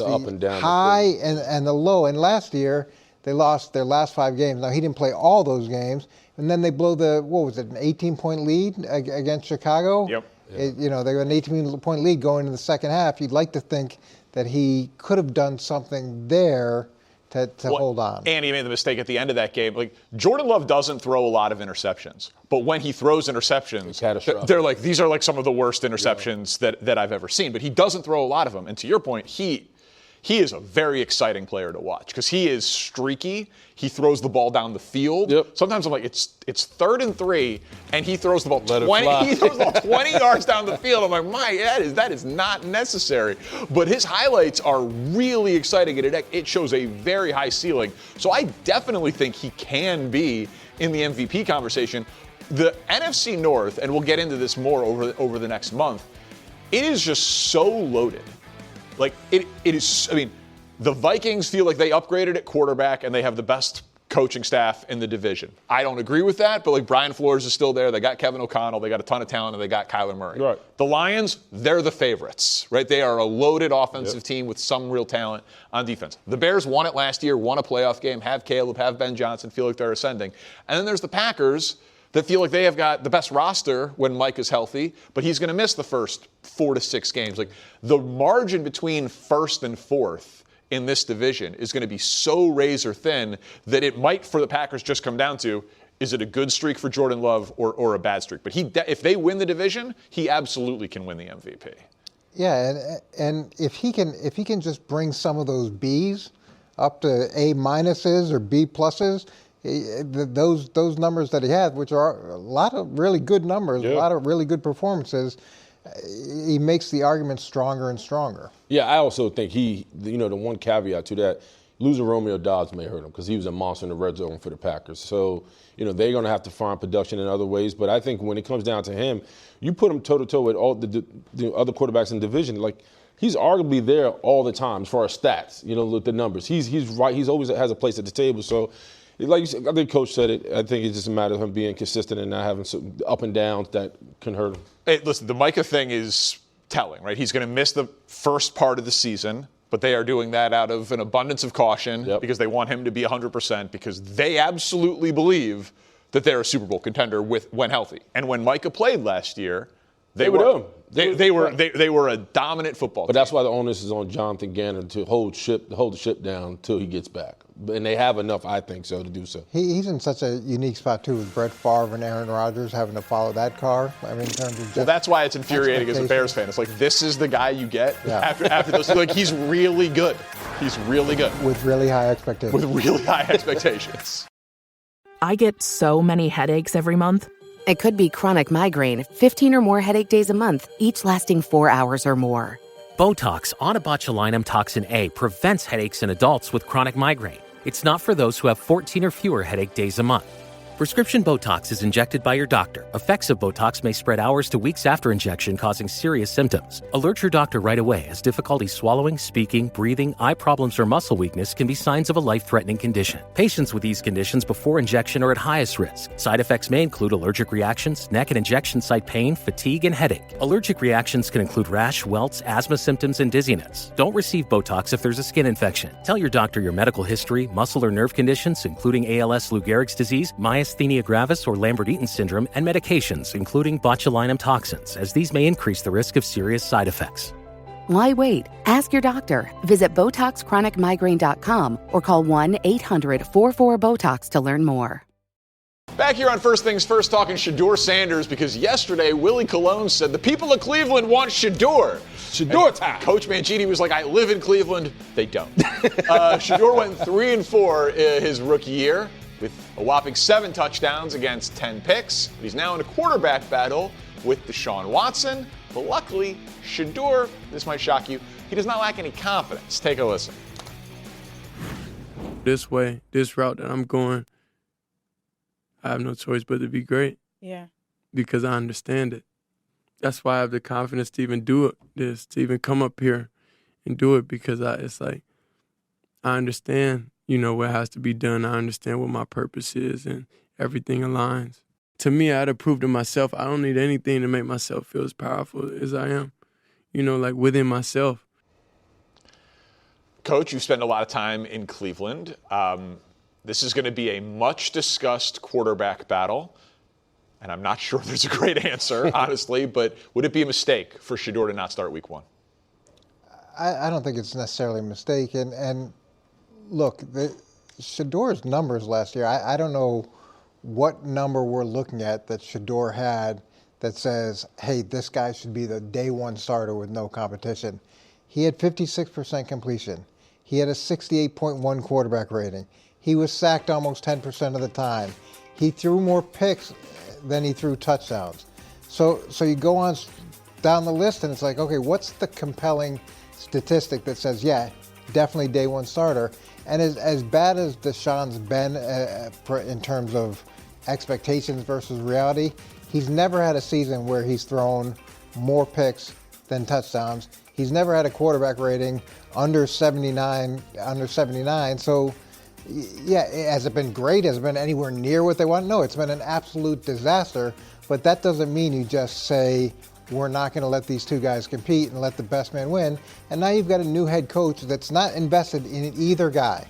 up and down high and the low. And last year, they lost their last 5 games. Now, he didn't play all those games. And then they blow an 18-point lead against Chicago? Yep. They got an 18-point lead going into the second half. You'd like to think that he could have done something there to hold on. And he made the mistake at the end of that game. Like, Jordan Love doesn't throw a lot of interceptions, but when he throws interceptions, they're like, these are like some of the worst interceptions that I've ever seen. But he doesn't throw a lot of them. And to your point, he is a very exciting player to watch because he is streaky. He throws the ball down the field. Yep. Sometimes I'm like, it's 3rd and 3, and he throws the ball 20. He throws the ball 20 yards down the field. I'm like, that is not necessary. But his highlights are really exciting, and it shows a very high ceiling. So I definitely think he can be in the MVP conversation. The NFC North, and we'll get into this more over the next month, it is just so loaded. Like, it is, the Vikings feel like they upgraded at quarterback and they have the best coaching staff in the division. I don't agree with that, but like Brian Flores is still there. They got Kevin O'Connell. They got a ton of talent, and they got Kyler Murray. Right. The Lions, they're the favorites, right? They are a loaded offensive team with some real talent on defense. The Bears won it last year, won a playoff game, have Caleb, have Ben Johnson, feel like they're ascending. And then there's the Packers that feel like they have got the best roster when Mike is healthy, but he's going to miss the first 4 to 6 games. Like, the margin between 1st and 4th in this division is going to be so razor thin that it might, for the Packers, just come down to, is it a good streak for Jordan Love or a bad streak? But if they win the division, he absolutely can win the MVP. Yeah, and if he can just bring some of those Bs up to A- or B+, those numbers that he had, which are a lot of really good numbers, a lot of really good performances, he makes the argument stronger and stronger. Yeah, I also think the one caveat to that, losing Romeo Doubs may hurt him because he was a monster in the red zone for the Packers. So, they're going to have to find production in other ways. But I think when it comes down to him, you put him toe-to-toe with all the other quarterbacks in the division, like, he's arguably there all the time as far as stats, with the numbers. He's right. He's always has a place at the table. So, like you said, I think Coach said it. I think it's just a matter of him being consistent and not having some up and downs that can hurt him. Hey, listen, the Micah thing is telling, right? He's going to miss the first part of the season, but they are doing that out of an abundance of caution because they want him to be 100% because they absolutely believe that they're a Super Bowl contender when healthy. And when Micah played last year, they were a dominant football team. But that's why the onus is on Jonathan Gannon to hold the ship down until he gets back. And they have enough, I think, so to do so. He's in such a unique spot, too, with Brett Favre and Aaron Rodgers having to follow that car. I mean, in terms of well, that's why it's infuriating as a Bears fan. It's like, this is the guy you get after those. Like, he's really good. He's really good. With really high expectations. I get so many headaches every month. It could be chronic migraine, 15 or more headache days a month, each lasting 4 hours or more. Botox, onabotulinum toxin A, prevents headaches in adults with chronic migraine. It's not for those who have 14 or fewer headache days a month. Prescription Botox is injected by your doctor. Effects of Botox may spread hours to weeks after injection, causing serious symptoms. Alert your doctor right away, as difficulty swallowing, speaking, breathing, eye problems, or muscle weakness can be signs of a life-threatening condition. Patients with these conditions before injection are at highest risk. Side effects may include allergic reactions, neck and injection site pain, fatigue, and headache. Allergic reactions can include rash, welts, asthma symptoms, and dizziness. Don't receive Botox if there's a skin infection. Tell your doctor your medical history, muscle or nerve conditions, including ALS, Lou Gehrig's disease, myasthenia gravis, or Lambert-Eaton syndrome, and medications, including botulinum toxins, as these may increase the risk of serious side effects. Why wait? Ask your doctor. Visit BotoxChronicMigraine.com or call 1-800-44-BOTOX to learn more. Back here on First Things First, talking Shedeur Sanders, because yesterday Willie Colon said the people of Cleveland want Shedeur. Shedeur time. Coach Mancini was like, I live in Cleveland. They don't. Shedeur went 3-4 his rookie year, with a whopping 7 touchdowns against 10 picks. He's now in a quarterback battle with Deshaun Watson. But luckily, Shedeur, this might shock you, he does not lack any confidence. Take a listen. This way, this route that I'm going, I have no choice but to be great. Yeah. Because I understand it. That's why I have the confidence to even do to even come up here and do it, because it's like I understand, what has to be done. I understand what my purpose is, and everything aligns. To me, I had to prove to myself I don't need anything to make myself feel as powerful as I am, like within myself. Coach, you've spent a lot of time in Cleveland. This is going to be a much-discussed quarterback battle, and I'm not sure there's a great answer, honestly, but would it be a mistake for Shedeur to not start Week 1? I don't think it's necessarily a mistake, and look, Shedeur's numbers last year, I don't know what number we're looking at that Shedeur had that says, hey, this guy should be the day one starter with no competition. He had 56% completion. He had a 68.1 quarterback rating. He was sacked almost 10% of the time. He threw more picks than he threw touchdowns. So you go on down the list and it's like, okay, what's the compelling statistic that says, yeah, definitely day one starter? And as bad as Deshaun's been in terms of expectations versus reality, he's never had a season where he's thrown more picks than touchdowns. He's never had a quarterback rating under 79. So, yeah, has it been great? Has it been anywhere near what they want? No, it's been an absolute disaster. But that doesn't mean you just say, we're not going to let these two guys compete and let the best man win. And now you've got a new head coach that's not invested in either guy.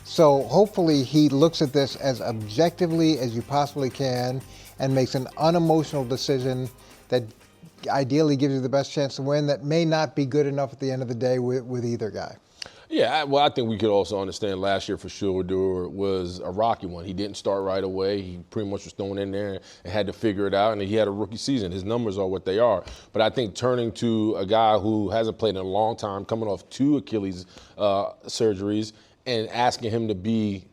So hopefully he looks at this as objectively as you possibly can and makes an unemotional decision that ideally gives you the best chance to win, that may not be good enough at the end of the day with either guy. Yeah, well, I think we could also understand last year for Shedeur was a rocky one. He didn't start right away. He pretty much was thrown in there and had to figure it out, and he had a rookie season. His numbers are what they are. But I think turning to a guy who hasn't played in a long time, coming off 2 Achilles surgeries, and asking him to be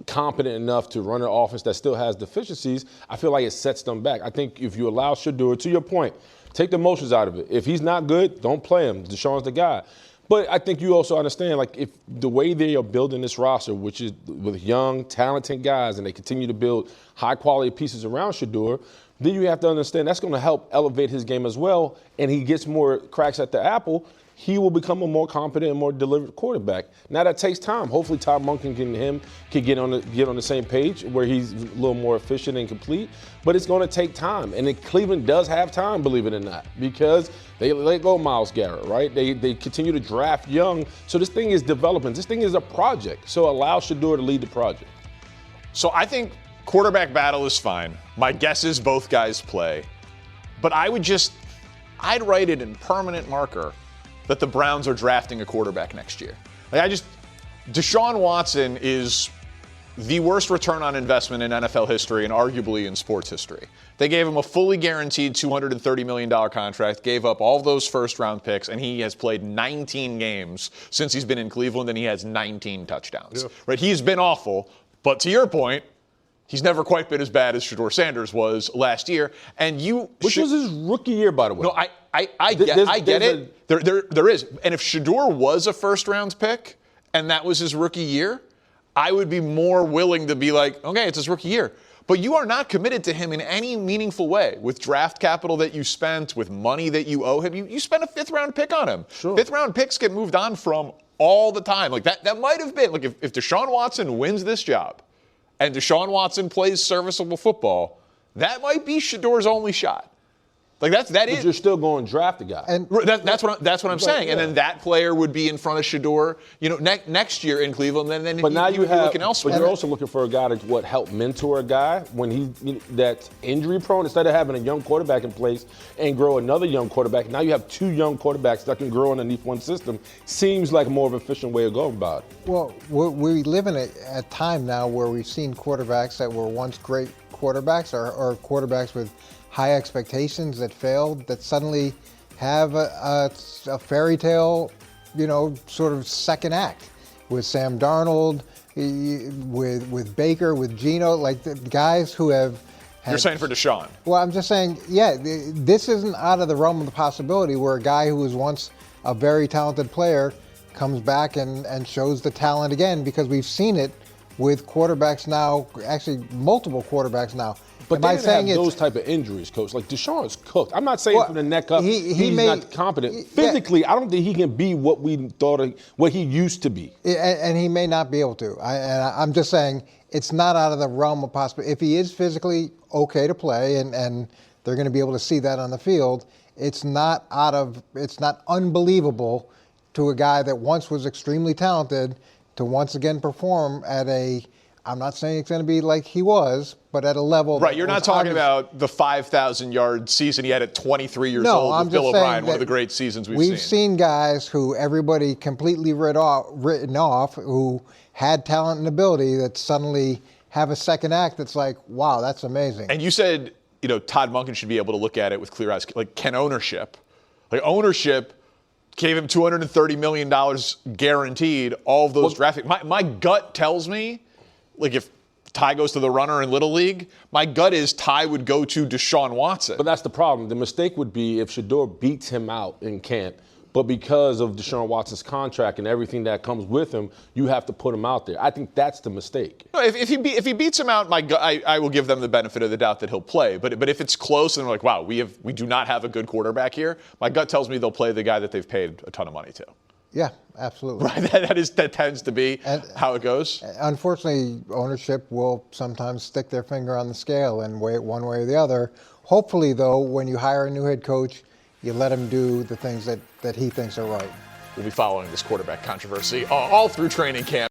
competent enough to run an offense that still has deficiencies, I feel like it sets them back. I think if you allow Shedeur, to your point, take the emotions out of it. If he's not good, don't play him. Deshaun's the guy. But I think you also understand, like, if the way they are building this roster, which is with young, talented guys, and they continue to build high-quality pieces around Shedeur, then you have to understand that's going to help elevate his game as well, and he gets more cracks at the apple. he will become a more competent and more deliberate quarterback. Now that takes time. Hopefully Todd Monken can get on the same page where he's a little more efficient and complete. But it's going to take time, and Cleveland does have time, believe it or not, because they let go of Myles Garrett, right? They continue to draft young, so this thing is developing. This thing is a project. So allow Shedeur to lead the project. So I think quarterback battle is fine. My guess is both guys play, but I'd write it in permanent marker that the Browns are drafting a quarterback next year. Deshaun Watson is the worst return on investment in NFL history and arguably in sports history. They gave him a fully guaranteed $230 million contract, gave up all those first-round picks, and he has played 19 games since he's been in Cleveland, and he has 19 touchdowns. Yeah. Right? He's been awful, but to your point, he's never quite been as bad as Shedeur Sanders was last year. Which was his rookie year, by the way. No, I get it. There is. And if Shedeur was a first-round pick and that was his rookie year, I would be more willing to be like, okay, it's his rookie year. But you are not committed to him in any meaningful way with draft capital that you spent, with money that you owe him. You spent a fifth-round pick on him. Sure. Fifth-round picks get moved on from all the time. Like that might have been, like if Deshaun Watson wins this job and Deshaun Watson plays serviceable football, that might be Shedeur's only shot. Like that but is. You're still going to draft a guy. And that's what I'm saying. Yeah. And then that player would be in front of Shedeur, next year in Cleveland. And then but now you would be looking elsewhere. But you're also looking for a guy to help mentor a guy when that's injury prone. Instead of having a young quarterback in place and grow another young quarterback, now you have two young quarterbacks that can grow underneath one system. Seems like a more efficient way of going about it. Well, we live in a time now where we've seen quarterbacks that were once great quarterbacks or quarterbacks with high expectations that failed, that suddenly have a fairy tale, sort of second act with Sam Darnold, with Baker, with Geno, like the guys who have. You're saying for Deshaun? Well, I'm just saying, this isn't out of the realm of the possibility where a guy who was once a very talented player comes back and shows the talent again, because we've seen it with quarterbacks now, actually multiple quarterbacks now. But they didn't have those type of injuries, Coach. Like Deshaun's cooked. I'm not saying from the neck up he's not competent. Physically, I don't think he can be what we thought what he used to be. And he may not be able to. I'm just saying it's not out of the realm of possibility. If he is physically okay to play and they're going to be able to see that on the field, it's not unbelievable to a guy that once was extremely talented to once again perform at I'm not saying it's going to be like he was, but at a level. Right, you're not talking about the 5,000-yard season he had at 23 years old with Bill O'Brien, one of the great seasons we've seen. We've seen guys who everybody completely written off, who had talent and ability, that suddenly have a second act that's like, wow, that's amazing. And you said, Todd Monken should be able to look at it with clear eyes. Like, can ownership gave him $230 million guaranteed, all of those draft picks. My gut tells me, like if Ty goes to the runner in Little League, my gut is Ty would go to Deshaun Watson. But that's the problem. The mistake would be if Shedeur beats him out in camp, but because of Deshaun Watson's contract and everything that comes with him, you have to put him out there. I think that's the mistake. No, if he beats him out, I will give them the benefit of the doubt that he'll play. But if it's close and they're like, wow, we do not have a good quarterback here, my gut tells me they'll play the guy that they've paid a ton of money to. Yeah, absolutely. Right, that tends to be how it goes. Unfortunately, ownership will sometimes stick their finger on the scale and weigh it one way or the other. Hopefully, though, when you hire a new head coach, you let him do the things that he thinks are right. We'll be following this quarterback controversy all through training camp.